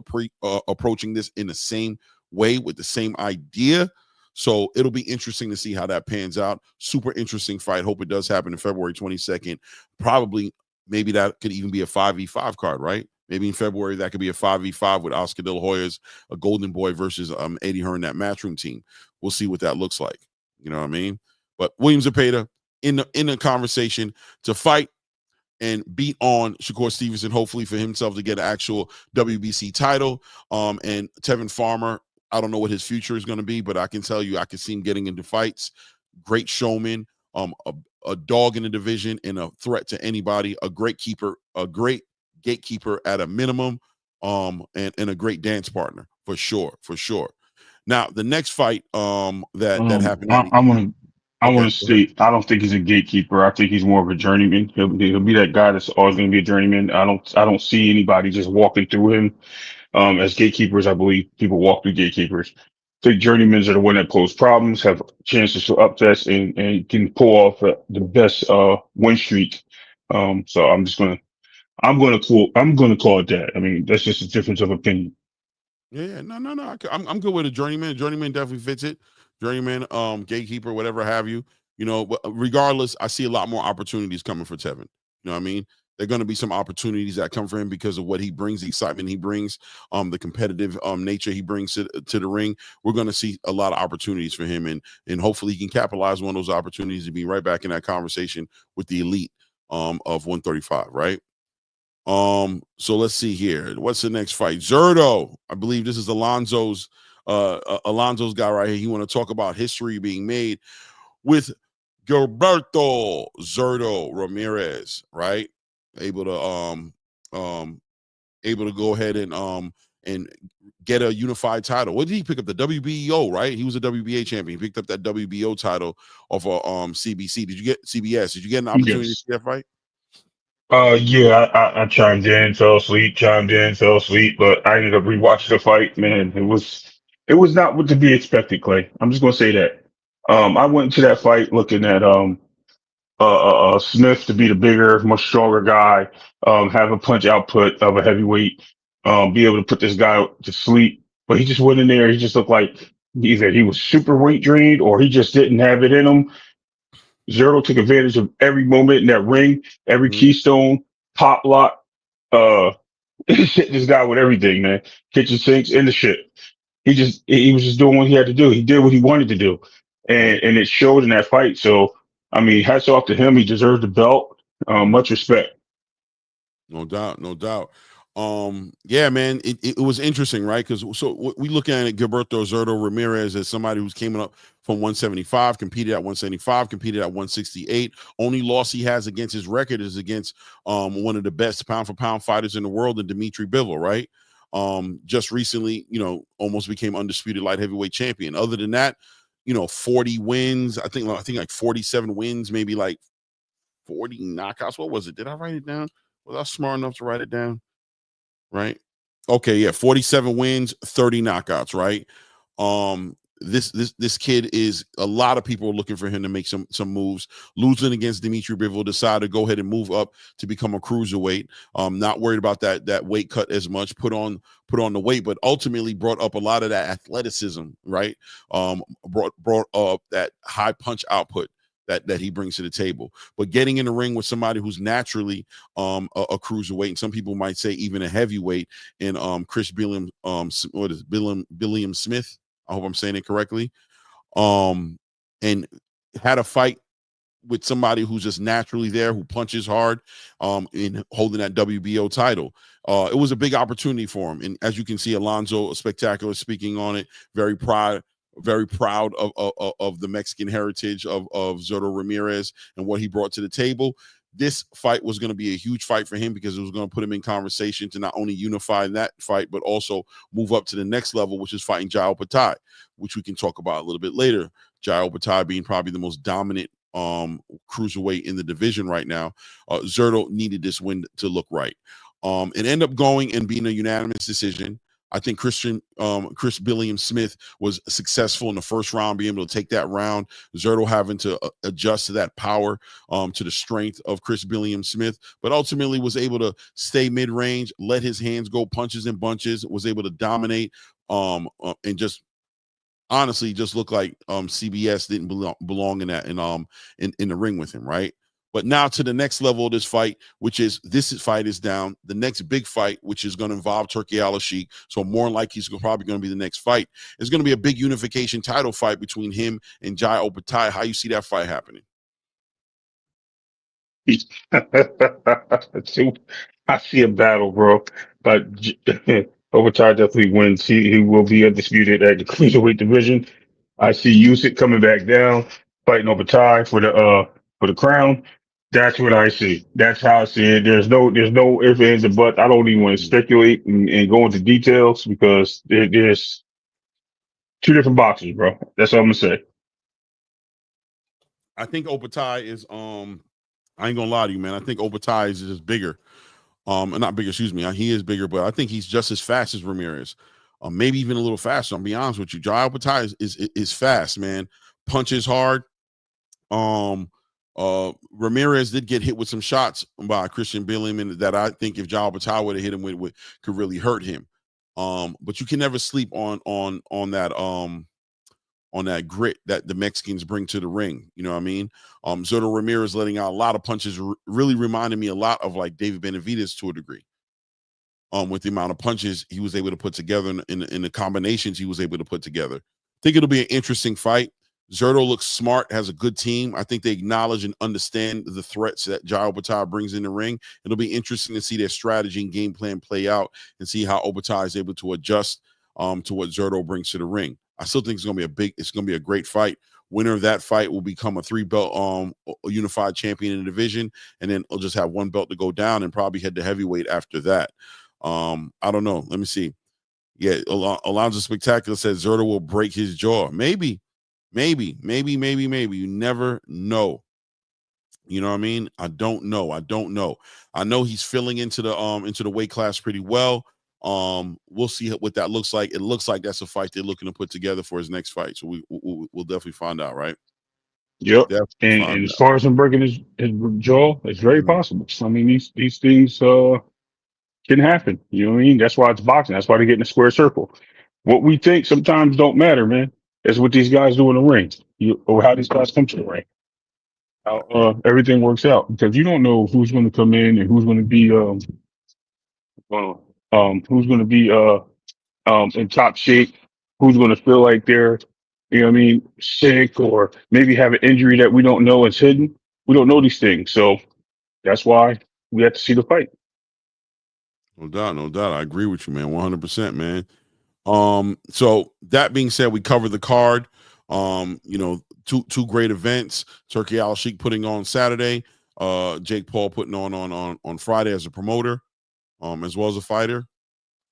approaching this in the same way with the same idea. So it'll be interesting to see how that pans out. Super interesting fight. Hope it does happen in February 22nd. Probably, maybe that could even be a 5v5 card, right? Maybe in February, that could be a 5v5 with Oscar De La Hoya's a Golden Boy versus Eddie Hearn, that Matchroom team. We'll see what that looks like. You know what I mean? But Williams Zepeda in the conversation to fight and beat on Shakur Stevenson, hopefully for himself to get an actual WBC title. And Tevin Farmer, I don't know what his future is going to be, but I can tell you, I can see him getting into fights. Great showman, a dog in the division and a threat to anybody, a great keeper, a great gatekeeper at a minimum, and a great dance partner for sure. Now the next fight that happened. I want to say I don't think he's a gatekeeper. I think he's more of a journeyman. He'll be that guy that's always going to be a journeyman. I don't see anybody just walking through him as gatekeepers. I believe people walk through gatekeepers. I think journeymans are the one that pose problems, have chances to upsets, and can pull off the best win streak. So I'm going to call it that. I mean, that's just a difference of opinion. Yeah, no. I'm good with a journeyman. Journeyman definitely fits it. Journeyman, gatekeeper, whatever have you. But regardless, I see a lot more opportunities coming for Tevin. You know what I mean? There are going to be some opportunities that come for him because of what he brings, the excitement he brings, the competitive nature he brings to the ring. We're going to see a lot of opportunities for him, and hopefully he can capitalize on those opportunities to be right back in that conversation with the elite of 135, right? So let's see here. What's the next fight? Zurdo. I believe this is Alonzo's guy right here. He want to talk about history being made with Gilberto Zurdo Ramirez, right? Able to go ahead and get a unified title. What did he pick up? The WBO, right? He was a WBA champion. He picked up that WBO title off of CBC. Did you get CBS? Did you get an opportunity to see that fight? Yeah, I chimed in, fell asleep, but I ended up rewatching the fight. Man, it was not what to be expected, Clay. I'm just gonna say that. I went into that fight looking at Smith to be the bigger, much stronger guy, have a punch output of a heavyweight, be able to put this guy to sleep. But he just went in there. He just looked like either he was super weight drained or he just didn't have it in him. Zerto took advantage of every moment in that ring, every keystone, pop lock, hit this guy with everything, man. Kitchen sinks in the shit. He was just doing what he had to do. He did what he wanted to do. And it showed in that fight. So I mean, hats off to him. He deserves the belt. Much respect. No doubt. Yeah, man, it was interesting, right? Because we looking at Gilberto Zurdo Ramirez as somebody who's came up from 175, competed at 175, competed at 168. Only loss he has against his record is against one of the best pound for pound fighters in the world, in Dimitri Bivol, right? Just recently, almost became undisputed light heavyweight champion. Other than that, 40 wins. I think like 47 wins, maybe like 40 knockouts. What was it? Did I write it down? Was I smart enough to write it down? Right. Okay, yeah, 47 wins, 30 knockouts, right? This kid is, a lot of people are looking for him to make some moves. Losing against Dimitri Bivol, decided to go ahead and move up to become a cruiserweight. Not worried about that weight cut as much. Put on the weight, but ultimately brought up a lot of that athleticism, right? Brought up that high punch output that he brings to the table. But getting in the ring with somebody who's naturally a cruiserweight, and some people might say even a heavyweight, in Chris Billiam, Billiam Smith. I hope I'm saying it correctly. And had a fight with somebody who's just naturally there, who punches hard, in holding that WBO title. It was a big opportunity for him. And as you can see, Alonzo Spectacular speaking on it, very proud of the Mexican heritage of Zurdo Ramirez and what he brought to the table. This fight was going to be a huge fight for him, because it was going to put him in conversation to not only unify in that fight, but also move up to the next level, which is fighting Jai Opetaia, which we can talk about a little bit later. Jai Opetaia being probably the most dominant cruiserweight in the division right now. Zurdo needed this win to look right. It ended up going and being a unanimous decision. I think Chris Billiam Smith was successful in the first round, being able to take that round. Zurdo having to adjust to that power, to the strength of Chris Billiam Smith, but ultimately was able to stay mid-range, let his hands go punches and bunches, was able to dominate, and just honestly just look like CBS didn't belong in that, in the ring with him, right? But now to the next level of this fight, which is, this fight is down. The next big fight, which is going to involve Turki Al-Sheikh, so more than likely he's probably going to be the next fight, is going to be a big unification title fight between him and Jai Opetaia. How you see that fight happening? So, I see a battle, bro. But Overtime definitely wins. He will be undisputed at the cruiserweight division. I see Usyk coming back down, fighting Overtime for the crown. That's what I see. That's how I see it. There's no ifs, ands, or buts. I don't even want to speculate and go into details, because there's two different boxes, bro. That's all I'm gonna say. I think Opetaia is I ain't gonna lie to you, man. I think Opetaia is just bigger. Not bigger, excuse me. He is bigger, but I think he's just as fast as Ramirez. Maybe even a little faster. I'll be honest with you. Jai Opetaia is fast, man. Punches hard. Ramirez did get hit with some shots by Christian Billiam, and that I think if Jai Opetaia would have hit him with could really hurt him. But you can never sleep on that grit that the Mexicans bring to the ring. You know what I mean? Zurdo Ramirez letting out a lot of punches really reminded me a lot of like David Benavidez to a degree. With the amount of punches he was able to put together in the combinations he was able to put together. I think it'll be an interesting fight. Zurdo looks smart, has a good team. I think they acknowledge and understand the threats that Jai Opetaia brings in the ring. It'll be interesting to see their strategy and game plan play out, and see how Opetaia is able to adjust to what Zurdo brings to the ring. I still think it's going to be a great fight. Winner of that fight will become a 3-belt unified champion in the division, and then will just have 1 belt to go down and probably head to heavyweight after that. I don't know. Let me see. Yeah, Alonzo Spectacular says Zurdo will break his jaw. Maybe. You never know. You know what I mean? I don't know. I know he's filling into the weight class pretty well. We'll see what that looks like. It looks like that's a fight they're looking to put together for his next fight. So we'll definitely find out, right? Yep. Definitely And find as out. far as him breaking his jaw, it's very possible. I mean, these things can happen. You know what I mean? That's why it's boxing. That's why they get in a square circle. What we think sometimes don't matter, man. That's what these guys do in the ring, or how these guys come to the ring. How everything works out, because you don't know who's going to come in and who's going to be who's going to be in top shape, who's going to feel like they're, you know what I mean, sick, or maybe have an injury that we don't know is hidden. We don't know these things, so that's why we have to see the fight. No doubt, no doubt. I agree with you, man. 100%, man. So that being said, we covered the card. Two great events. Turkey Al Sheikh putting on Saturday. Jake Paul putting on Friday as a promoter, as well as a fighter.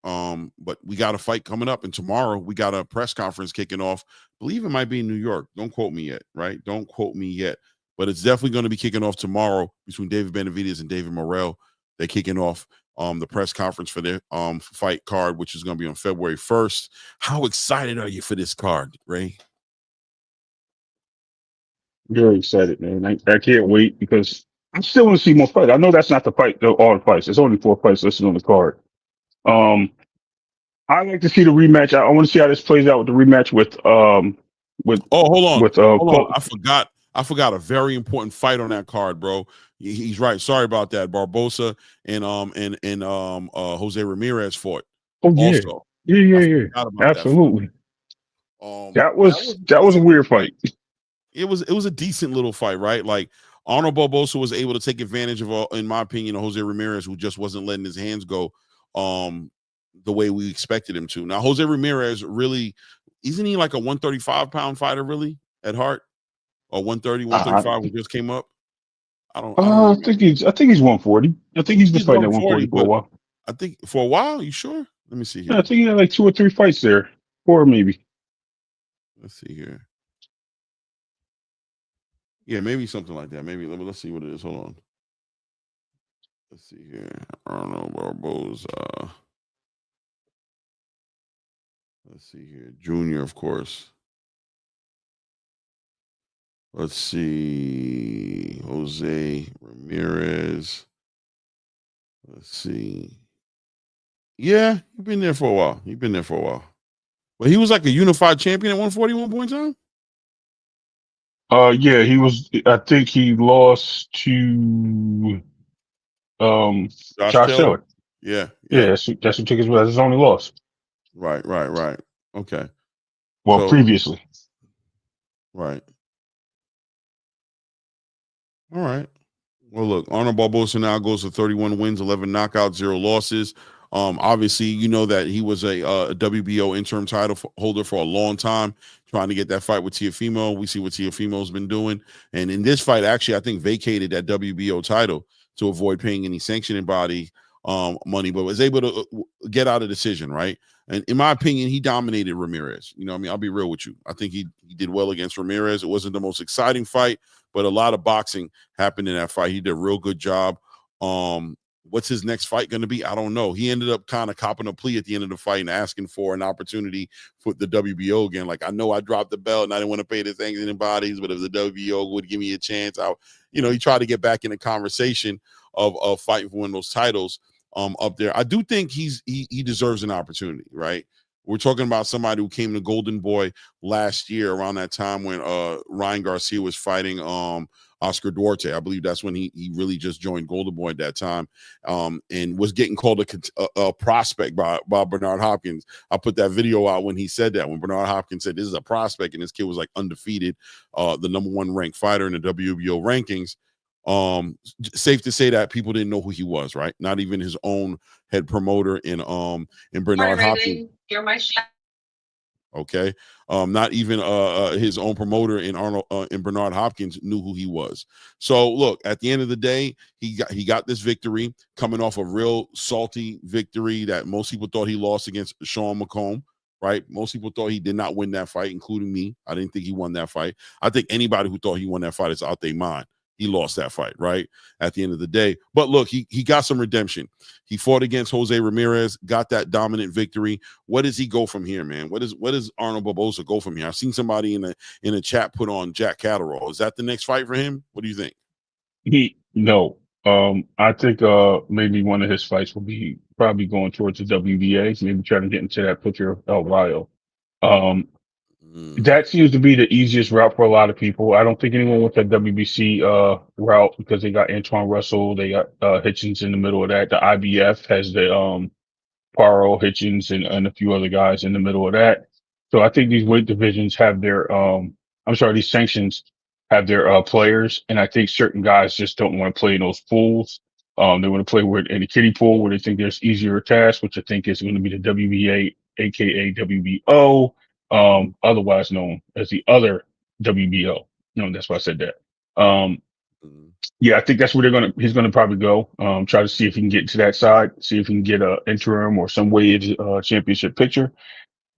But we got a fight coming up, and tomorrow we got a press conference kicking off. I believe it might be in New York. Don't quote me yet, right? Don't quote me yet. But it's definitely going to be kicking off tomorrow between David Benavidez and David Morrell. They're kicking off the press conference for their fight card, which is going to be on February 1st. How excited are you for this card, Ray? Very excited, man. I can't wait because I still want to see more fights. I know that's not the fight, all the fights. There's only 4 fights listed on the card. I like to see the rematch. I want to see how this plays out with the rematch with hold on. Cole. I forgot a very important fight on that card, bro. He's right. Sorry about that. Barbosa and Jose Ramirez fought. Oh yeah, Also, yeah. Absolutely. That was a weird fight. It was a decent little fight, right? Like Arnold Barbosa was able to take advantage of, in my opinion, Jose Ramirez, who just wasn't letting his hands go the way we expected him to. Now, Jose Ramirez really isn't he like a 135-pound fighter, really, at heart? Or 130, 135 who just came up? I think he's 140. I think he's been fighting at 140 for a while. I think for a while. You sure? Let me see here. Yeah, I think he had like 2 or 3 fights there, 4 maybe. Let's see here. Yeah, maybe something like that. Maybe let's see what it is. Hold on. Let's see here. Arnold Barbosa. Let's see here. Junior, of course. Let's see. Jose Ramirez. Let's see. Yeah, he's been there for a while. But he was like a unified champion at 141 point time? Yeah, he was. I think he lost to Josh Taylor. Yeah. That's who took his only loss. Right. Okay. Well, previously. Right. All right. Well, look, Arnold Barbosa now goes to 31 wins, 11 knockouts, 0 losses. Obviously, you know that he was a WBO interim title holder for a long time, trying to get that fight with Teofimo. We see what Teofimo's been doing. And in this fight, actually, I think vacated that WBO title to avoid paying any sanctioning body money, but was able to get out a decision, right? And in my opinion, he dominated Ramirez. You know what I mean? I'll be real with you. I think he did well against Ramirez. It wasn't the most exciting fight, but a lot of boxing happened in that fight. He did a real good job. What's his next fight going to be? I don't know. He ended up kind of copping a plea at the end of the fight and asking for an opportunity for the WBO again. Like, I know I dropped the belt and I didn't want to pay the sanctioning bodies, but if the WBO would give me a chance, he tried to get back in the conversation of fighting for one of those titles up there. I do think he deserves an opportunity, right? We're talking about somebody who came to Golden Boy last year around that time when Ryan Garcia was fighting Oscar Duarte. I believe that's when he really just joined Golden Boy at that time, and was getting called a prospect by Bernard Hopkins. I put that video out when he said that, when Bernard Hopkins said this is a prospect, and this kid was like undefeated, the number 1 ranked fighter in the WBO rankings. Safe to say that people didn't know who he was, right? Not even his own head promoter in Bernard Hopkins. You're my chef. Okay. Not even his own promoter in Arnold in Bernard Hopkins knew who he was. So look, at the end of the day, he got this victory coming off a real salty victory that most people thought he lost against Sean McComb. Right? Most people thought he did not win that fight, including me. I didn't think he won that fight. I think anybody who thought he won that fight is out their mind. He lost that fight, right? At the end of the day. But look, he got some redemption. He fought against Jose Ramirez, got that dominant victory. Where does he go from here, man? What does Arnold Barbosa go from here? I've seen somebody in a chat put on Jack Catterall. Is that the next fight for him? What do you think? No. I think maybe one of his fights will be probably going towards the WBA, maybe trying to get into that picture of El Rayo. That seems to be the easiest route for a lot of people. I don't think anyone went that WBC route because they got Antoine Russell, they got Hitchens in the middle of that. The IBF has the Paro, Hitchens, and a few other guys in the middle of that. So I think these weight divisions have their these sanctions have their players, and I think certain guys just don't want to play in those pools. They want to play with in the kiddie pool where they think there's easier tasks, which I think is going to be the WBA, aka WBO, otherwise known as the other WBO. No, that's why I said that. Mhm. Yeah, I think that's where he's gonna probably go. Try to see if he can get to that side, see if he can get a interim or some way into championship picture,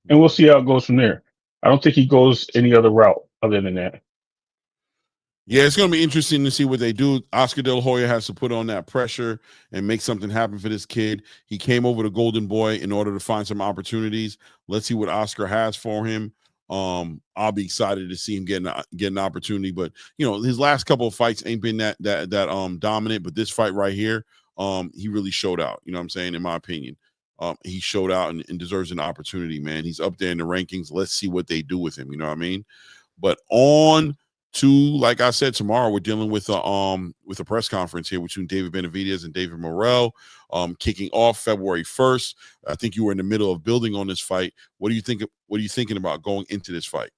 and we'll Mhm. see how it goes from there. I don't think he goes any other route other than that. Yeah, it's going to be interesting to see what they do. Oscar De La Hoya has to put on that pressure and make something happen for this kid. He came over to Golden Boy in order to find some opportunities. Let's see what Oscar has for him. I'll be excited to see him get an opportunity. But you know, his last couple of fights ain't been that dominant. But this fight right here, he really showed out. You know what I'm saying? In my opinion, he showed out and deserves an opportunity. Man, he's up there in the rankings. Let's see what they do with him. You know what I mean? But on to, like I said, tomorrow we're dealing with a press conference here between David Benavidez and David Morrell, kicking off February 1st. I think you were in the middle of building on this fight. What do you think? What are you thinking about going into this fight?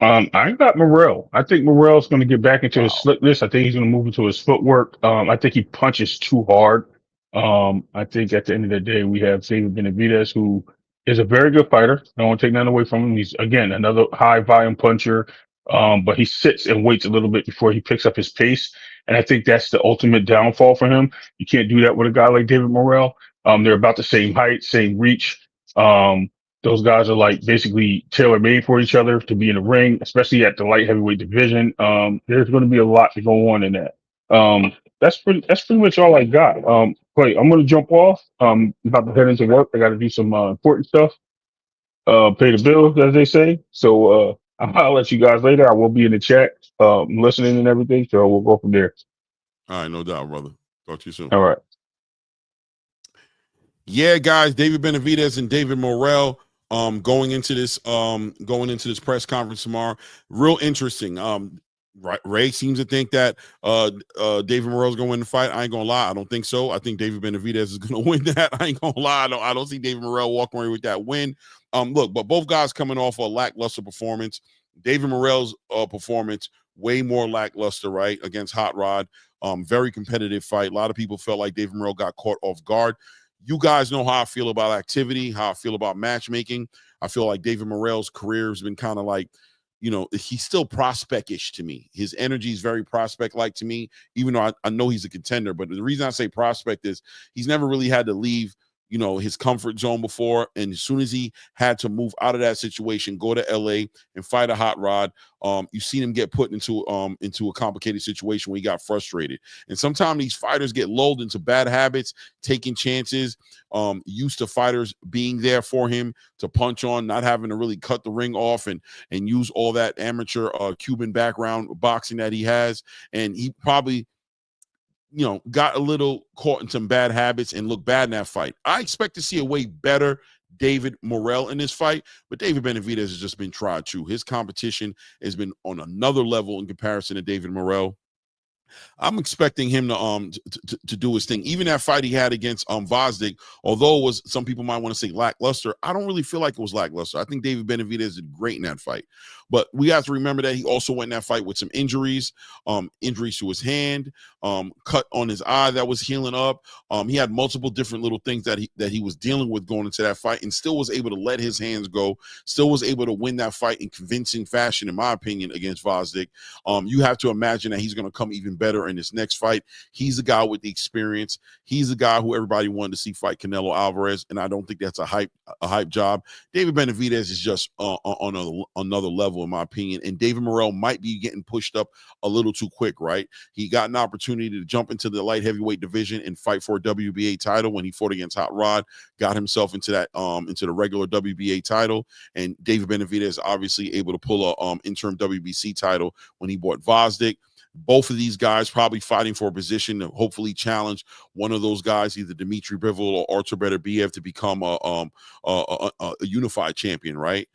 I got Morrell. I think Morrell's going to get back into his Wow. slickness. I think he's going to move into his footwork. I think he punches too hard. I think at the end of the day, we have David Benavidez, who is a very good fighter. I don't want to take nothing away from him. He's, again, another high volume puncher. But he sits and waits a little bit before he picks up his pace. And I think that's the ultimate downfall for him. You can't do that with a guy like David Morrell. They're about the same height, same reach. Those guys are like basically tailor made for each other to be in the ring, especially at the light heavyweight division. There's going to be a lot to go on in that. That's pretty much all I got. Clay, I'm going to jump off. About to head into work. I got to do some important stuff. Pay the bills, as they say. So I'll let you guys later. I will be in the chat, listening and everything. So we'll go from there. All right, no doubt, brother. Talk to you soon. All right. Yeah, guys, David Benavidez and David Morrell going into this press conference tomorrow. Real interesting. Ray seems to think that David Morrell's gonna win the fight. I ain't gonna lie, I don't think so. I think David Benavidez is gonna win that. I ain't gonna lie, I don't see David Morrell walking away with that win. Look, but both guys coming off a lackluster performance. David Morrell's performance way more lackluster, right, against Hot Rod. Very competitive fight. A lot of people felt like David Morrell got caught off guard. You guys know how I feel about activity, how I feel about matchmaking. I feel like David Morrell's career has been kind of like, you know, he's still prospect-ish to me. His energy is very prospect-like to me, even though I know he's a contender. But the reason I say prospect is he's never really had to leave, you know, his comfort zone before. And as soon as he had to move out of that situation, go to LA and fight a Hot Rod, you've seen him get put into a complicated situation where he got frustrated. And sometimes these fighters get lulled into bad habits, taking chances, used to fighters being there for him to punch on, not having to really cut the ring off and use all that amateur Cuban background boxing that he has. And he probably, you know, got a little caught in some bad habits and looked bad in that fight. I expect to see a way better David Morrell in this fight, but David Benavidez has just been tried true. His competition has been on another level in comparison to David Morrell. I'm expecting him to do his thing. Even that fight he had against Vosdick, although it was, some people might want to say lackluster, I don't really feel like it was lackluster. I think David Benavidez did great in that fight. But we have to remember that he also went in that fight with some injuries, injuries to his hand, cut on his eye that was healing up. He had multiple different little things that he was dealing with going into that fight, and still was able to let his hands go, still was able to win that fight in convincing fashion, in my opinion, against Vosdick. You have to imagine that he's going to come even better in this next fight. He's the guy with the experience. He's the guy who everybody wanted to see fight Canelo Alvarez, and I don't think that's a hype job. David Benavidez is just on another level, in my opinion, and David Morrell might be getting pushed up a little too quick, right? He got an opportunity to jump into the light heavyweight division and fight for a WBA title when he fought against Hot Rod, got himself into that into the regular WBA title, and David Benavidez obviously able to pull a interim WBC title when he bought Vosdick. Both of these guys probably fighting for a position to hopefully challenge one of those guys, either Dmitry Bivol or Artur Beterbiev, to become a unified champion, right?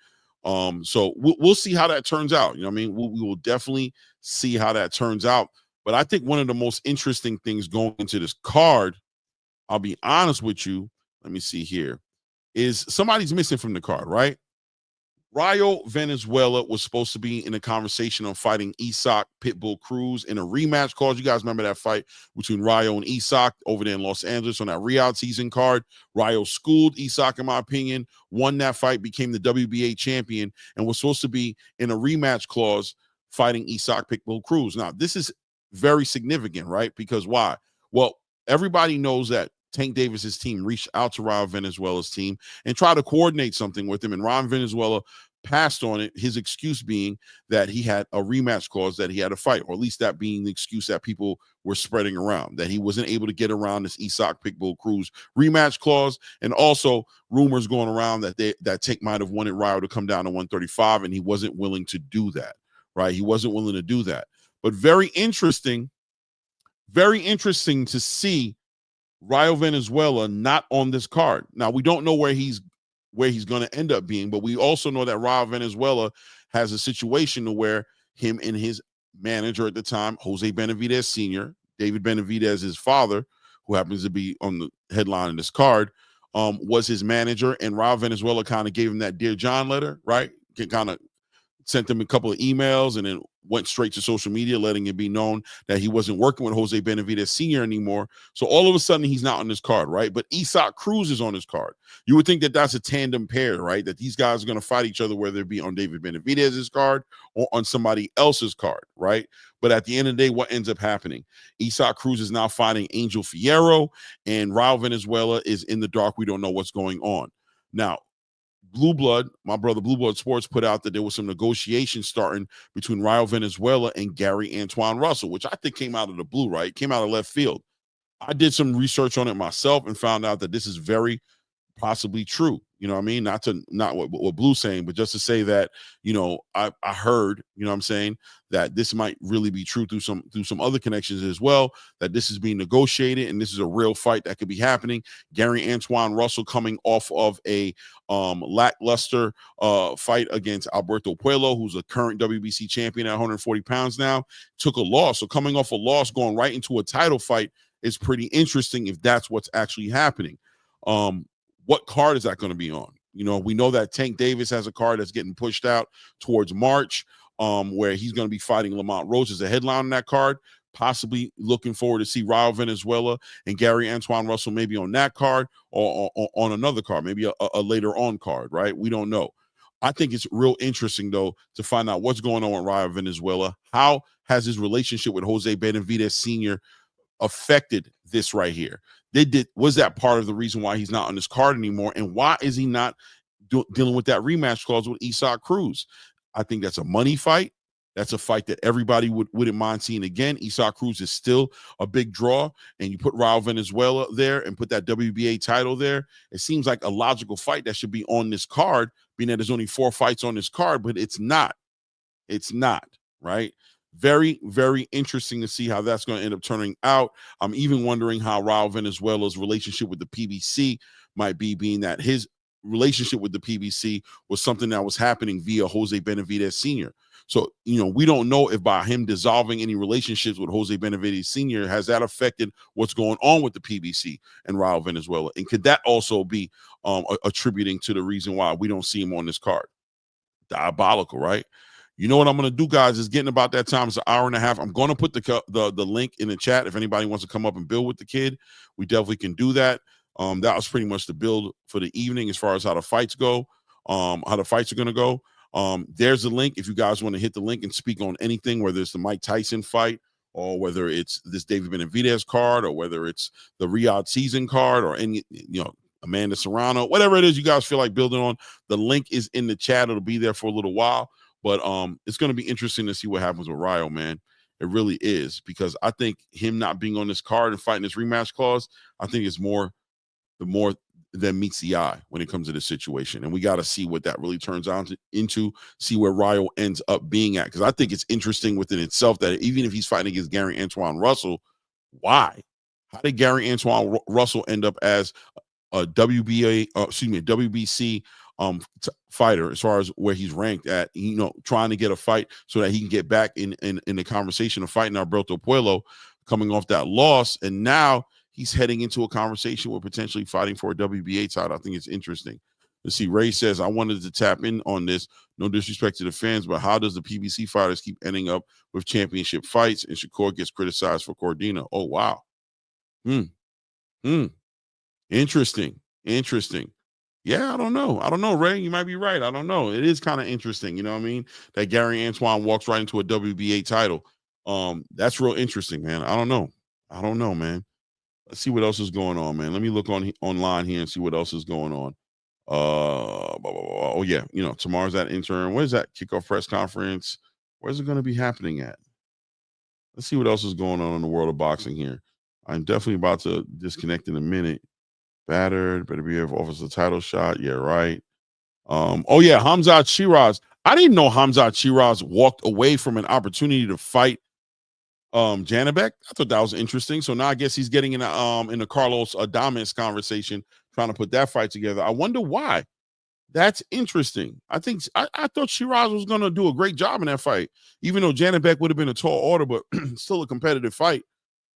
So we'll see how that turns out. You know what I mean? We will definitely see how that turns out. But I think one of the most interesting things going into this card, I'll be honest with you, let me see here, is somebody's missing from the card, right? Rayo Venezuela was supposed to be in a conversation on fighting Isak Pitbull Cruz in a rematch clause. You guys remember that fight between Rayo and Isak over there in Los Angeles on that Riyadh season card? Rayo schooled Isak, in my opinion, won that fight, became the WBA champion, and was supposed to be in a rematch clause fighting Isak Pitbull Cruz. Now, this is very significant, right? Because why? Well, everybody knows that Tank Davis's team reached out to Rayo Venezuela's team and tried to coordinate something with him, and Rayo Venezuela passed on it, his excuse being that he had a rematch clause, that he had a fight, or at least that being the excuse that people were spreading around, that he wasn't able to get around this Isak Pitbull Cruz rematch clause, and also rumors going around that Tank might have wanted Rayo to come down to 135, and he wasn't willing to do that, right? He wasn't willing to do that. But very interesting to see Rayo Venezuela not on this card. Now, we don't know where he's going to end up being, but we also know that Rayo Venezuela has a situation where him and his manager at the time, Jose Benavidez Sr., David Benavidez, his father, who happens to be on the headline of this card, was his manager, and Rayo Venezuela kind of gave him that Dear John letter, right? Kind of sent him a couple of emails and then went straight to social media, letting it be known that he wasn't working with Jose Benavidez Sr. anymore. So all of a sudden, he's not on this card, right? But Isak Cruz is on his card. You would think that that's a tandem pair, right? That these guys are going to fight each other, whether it be on David Benavidez's card or on somebody else's card, right? But at the end of the day, what ends up happening? Isak Cruz is now fighting Angel Fierro, and Rayo Venezuela is in the dark. We don't know what's going on. Now, Blue Blood, my brother Blue Blood Sports, put out that there was some negotiations starting between Rayo Venezuela and Gary Antoine Russell, which I think came out of the blue, right? Came out of left field. I did some research on it myself and found out that this is very possibly true. You know what I mean? Not what Blue's saying, but just to say that, you know, I heard, you know what I'm saying, that this might really be true through some other connections as well, that this is being negotiated and this is a real fight that could be happening. Gary Antoine Russell coming off of a lackluster fight against Alberto Puello, who's a current WBC champion at 140 pounds now, took a loss. So coming off a loss, going right into a title fight is pretty interesting if that's what's actually happening. What card is that going to be on? You know, we know that Tank Davis has a card that's getting pushed out towards March, where he's going to be fighting Lamont Rose as a headline on that card. Possibly looking forward to see Rayo Venezuela and Gary Antoine Russell maybe on that card or on another card, maybe a later on card, right? We don't know. I think it's real interesting, though, to find out what's going on with Rayo Venezuela. How has his relationship with Jose Benavidez Sr. affected this right here? Was that part of the reason why he's not on this card anymore? And why is he not dealing with that rematch clause with Isak Cruz? I think that's a money fight. That's a fight that everybody wouldn't mind seeing again. Isak Cruz is still a big draw, and you put Rayo Venezuela there and put that WBA title there. It seems like a logical fight that should be on this card, being that there's only 4 fights on this card, but it's not. It's not, right? Very, very interesting to see how that's going to end up turning out. I'm even wondering how Rayo Venezuela's relationship with the PBC might be, being that his relationship with the PBC was something that was happening via Jose Benavidez Sr. So, you know, we don't know if by him dissolving any relationships with Jose Benavidez Sr. has that affected what's going on with the PBC and Rayo Venezuela. And could that also be attributing to the reason why we don't see him on this card? Diabolical, right? You know what I'm going to do, guys, is getting about that time. It's an hour and a half. I'm going to put the link in the chat. If anybody wants to come up and build with the kid, we definitely can do that. That was pretty much the build for the evening as far as how the fights go, how the fights are going to go. There's the link if you guys want to hit the link and speak on anything, whether it's the Mike Tyson fight or whether it's this David Benavidez card or whether it's the Riyadh season card or any, you know, Amanda Serrano, whatever it is you guys feel like building on. The link is in the chat. It'll be there for a little while. But it's going to be interesting to see what happens with Rayo, man. It really is, because I think him not being on this card and fighting this rematch clause, I think it's more than meets the eye when it comes to this situation. And we got to see what that really turns out into, see where Rayo ends up being at. Because I think it's interesting within itself that even if he's fighting against Gary Antoine Russell, why? How did Gary Antoine Russell end up as a WBC fighter as far as where he's ranked at, you know, trying to get a fight so that he can get back in the conversation of fighting Alberto Puello, coming off that loss, and now he's heading into a conversation with potentially fighting for a WBA title. I think it's interesting. Let's see. Ray says, I wanted to tap in on this. No disrespect to the fans, but how does the PBC fighters keep ending up with championship fights and Shakur gets criticized for Cordina? Oh, wow. Interesting. Yeah, I don't know, Ray. You might be right. I don't know. It is kind of interesting, you know what I mean? That Gary Antoine walks right into a WBA title. That's real interesting, man. I don't know, man. Let's see what else is going on, man. Let me look online here and see what else is going on. Oh yeah, tomorrow's that intern. Where's that kickoff press conference? Where's it going to be happening at? Let's see what else is going on in the world of boxing here. I'm definitely about to disconnect in a minute. Battered, better be able to offer the title shot. Yeah, right. Oh yeah, Hamzat Shiraz. I didn't know Hamzat Shiraz walked away from an opportunity to fight Janibek. I thought that was interesting. So now I guess he's getting in a Carlos Adames conversation, trying to put that fight together. I wonder why. That's interesting. I thought Shiraz was going to do a great job in that fight, even though Janibek would have been a tall order, but still a competitive fight.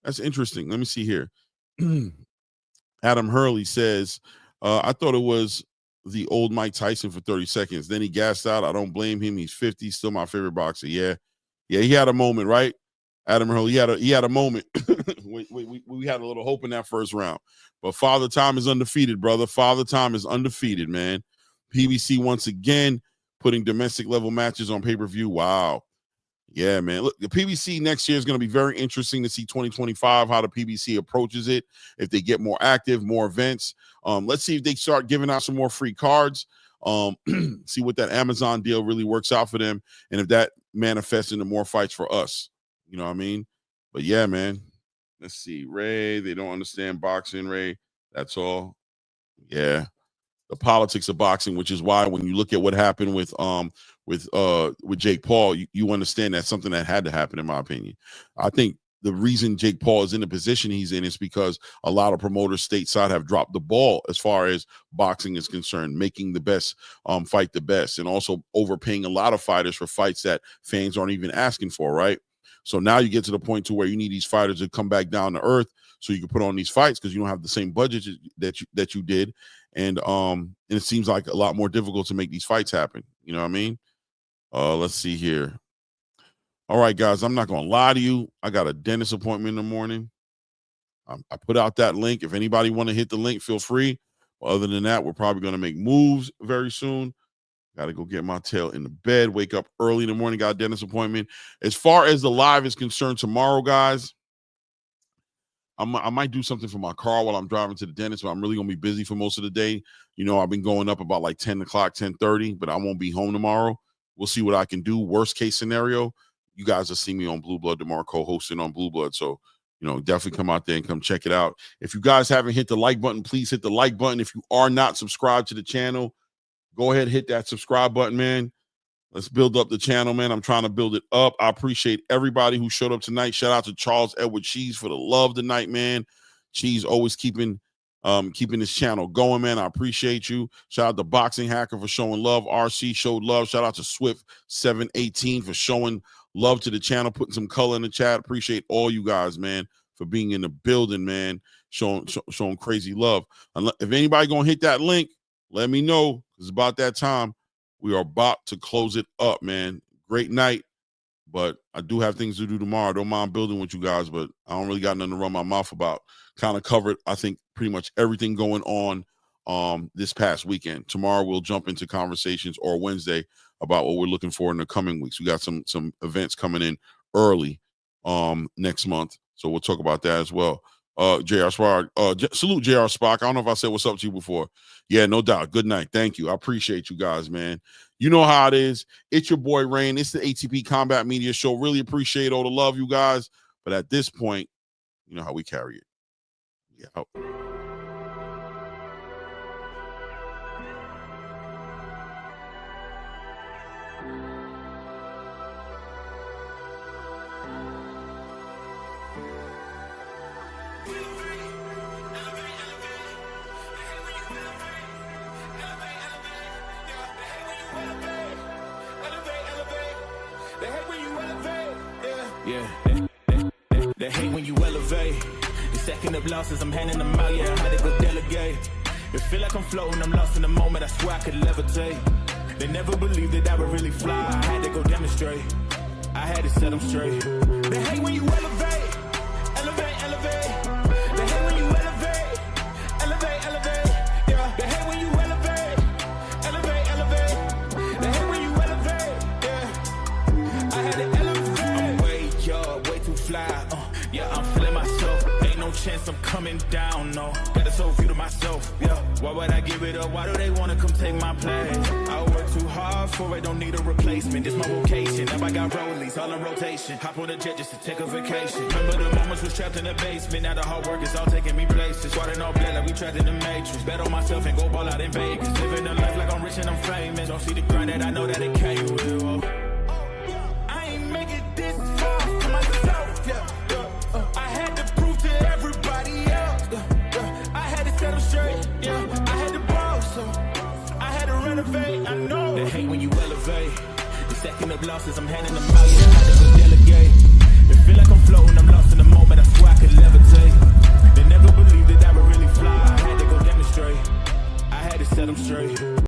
That's interesting. Let me see here. Adam Hurley says, I thought it was the old Mike Tyson for 30 seconds. Then he gassed out. I don't blame him. He's 50, still my favorite boxer. Yeah, he had a moment, right? Adam Hurley, he had a moment. we had a little hope in that first round. But Father Time is undefeated, brother. Father Time is undefeated, man. PBC once again putting domestic level matches on pay-per-view. Wow. Yeah, man. Look, the PBC next year is going to be very interesting to see 2025, how the PBC approaches it, if they get more active, more events. Let's see if they start giving out some more free cards. See what that Amazon deal really works out for them, and if that manifests into more fights for us. You know what I mean? But yeah, man. Let's see. Ray, they don't understand boxing, Ray. That's all. Yeah. The politics of boxing, which is why when you look at what happened with Jake Paul, you understand that's something that had to happen, in my opinion. I think the reason Jake Paul is in the position he's in is because a lot of promoters stateside have dropped the ball as far as boxing is concerned, making the best fight the best, and also overpaying a lot of fighters for fights that fans aren't even asking for, right? So now you get to the point to where you need these fighters to come back down to earth so you can put on these fights because you don't have the same budget that you did. And it seems like a lot more difficult to make these fights happen. You know what I mean? Let's see here. All right, guys, I'm not going to lie to you. I got a dentist appointment in the morning. I put out that link. If anybody want to hit the link, feel free. Other than that, we're probably going to make moves very soon. Got to go get my tail in the bed, wake up early in the morning, got a dentist appointment. As far as the live is concerned tomorrow, guys, I might do something for my car while I'm driving to the dentist, but I'm really going to be busy for most of the day. I've been going up about like 10 o'clock, 10:30, but I won't be home tomorrow. We'll see what I can do. Worst case scenario, you guys will see me on Blue Blood tomorrow, co-hosting on Blue Blood. So, definitely come out there and come check it out. If you guys haven't hit the like button, please hit the like button. If you are not subscribed to the channel, go ahead, hit that subscribe button, man. Let's build up the channel, man. I'm trying to build it up. I appreciate everybody who showed up tonight. Shout out to Charles Edward Cheese for the love tonight, man. Cheese always keeping this channel going, man. I appreciate you. Shout out to Boxing Hacker for showing love. RC showed love. Shout out to Swift 718 for showing love to the channel, putting some color in the chat. Appreciate all you guys, man, for being in the building, man. Showing crazy love. If anybody gonna hit that link, let me know. It's about that time. We are about to close it up, man. Great night, but I do have things to do tomorrow. I don't mind building with you guys, but I don't really got nothing to run my mouth about. Kind of covered, I think, pretty much everything going on this past weekend. Tomorrow we'll jump into conversations, or Wednesday, about what we're looking for in the coming weeks. We got some events coming in early next month, so we'll talk about that as well. JR Spock, salute JR Spock. I don't know if I said what's up to you before. Yeah, no doubt. Good night. Thank you. I appreciate you guys, man. You know how it is. It's your boy Rain. It's the ATP Combat Media Show. Really appreciate all the love, you guys. But at this point, you know how we carry it. Yeah. They hate when you elevate. The second of losses, I'm handing them out, yeah, I had to go delegate. It feel like I'm floating, I'm lost in the moment, I swear I could levitate. They never believed that I would really fly, I had to go demonstrate. I had to set them straight. They hate when you elevate, elevate, elevate. They hate when you elevate, elevate, elevate. Yeah, they hate when you elevate, elevate, elevate. They hate when you elevate, yeah. I had to elevate. I'm way up, way too fly, yeah, I'm feeling myself. Ain't no chance I'm coming down, no. Got a soul view to myself, yeah. Why would I give it up? Why do they wanna come take my place? I work too hard for it, don't need a replacement. This my vocation, now I got rollies, all in rotation. Hop on the jet just to take a vacation. Remember the moments was trapped in the basement. Now the hard work is all taking me places. Squatting all black like we trapped in the matrix. Bet on myself and go ball out in Vegas. Living a life like I'm rich and I'm famous. Don't see the grind that I know that it came with. Oh. I ain't make it this far for myself, yeah. I had to prove to everybody else, I had to set them straight, yeah. I had to ball, so I had to renovate, I know. They hate when you elevate. The second of losses, I'm handing them out, yeah. I had to go delegate. It feel like I'm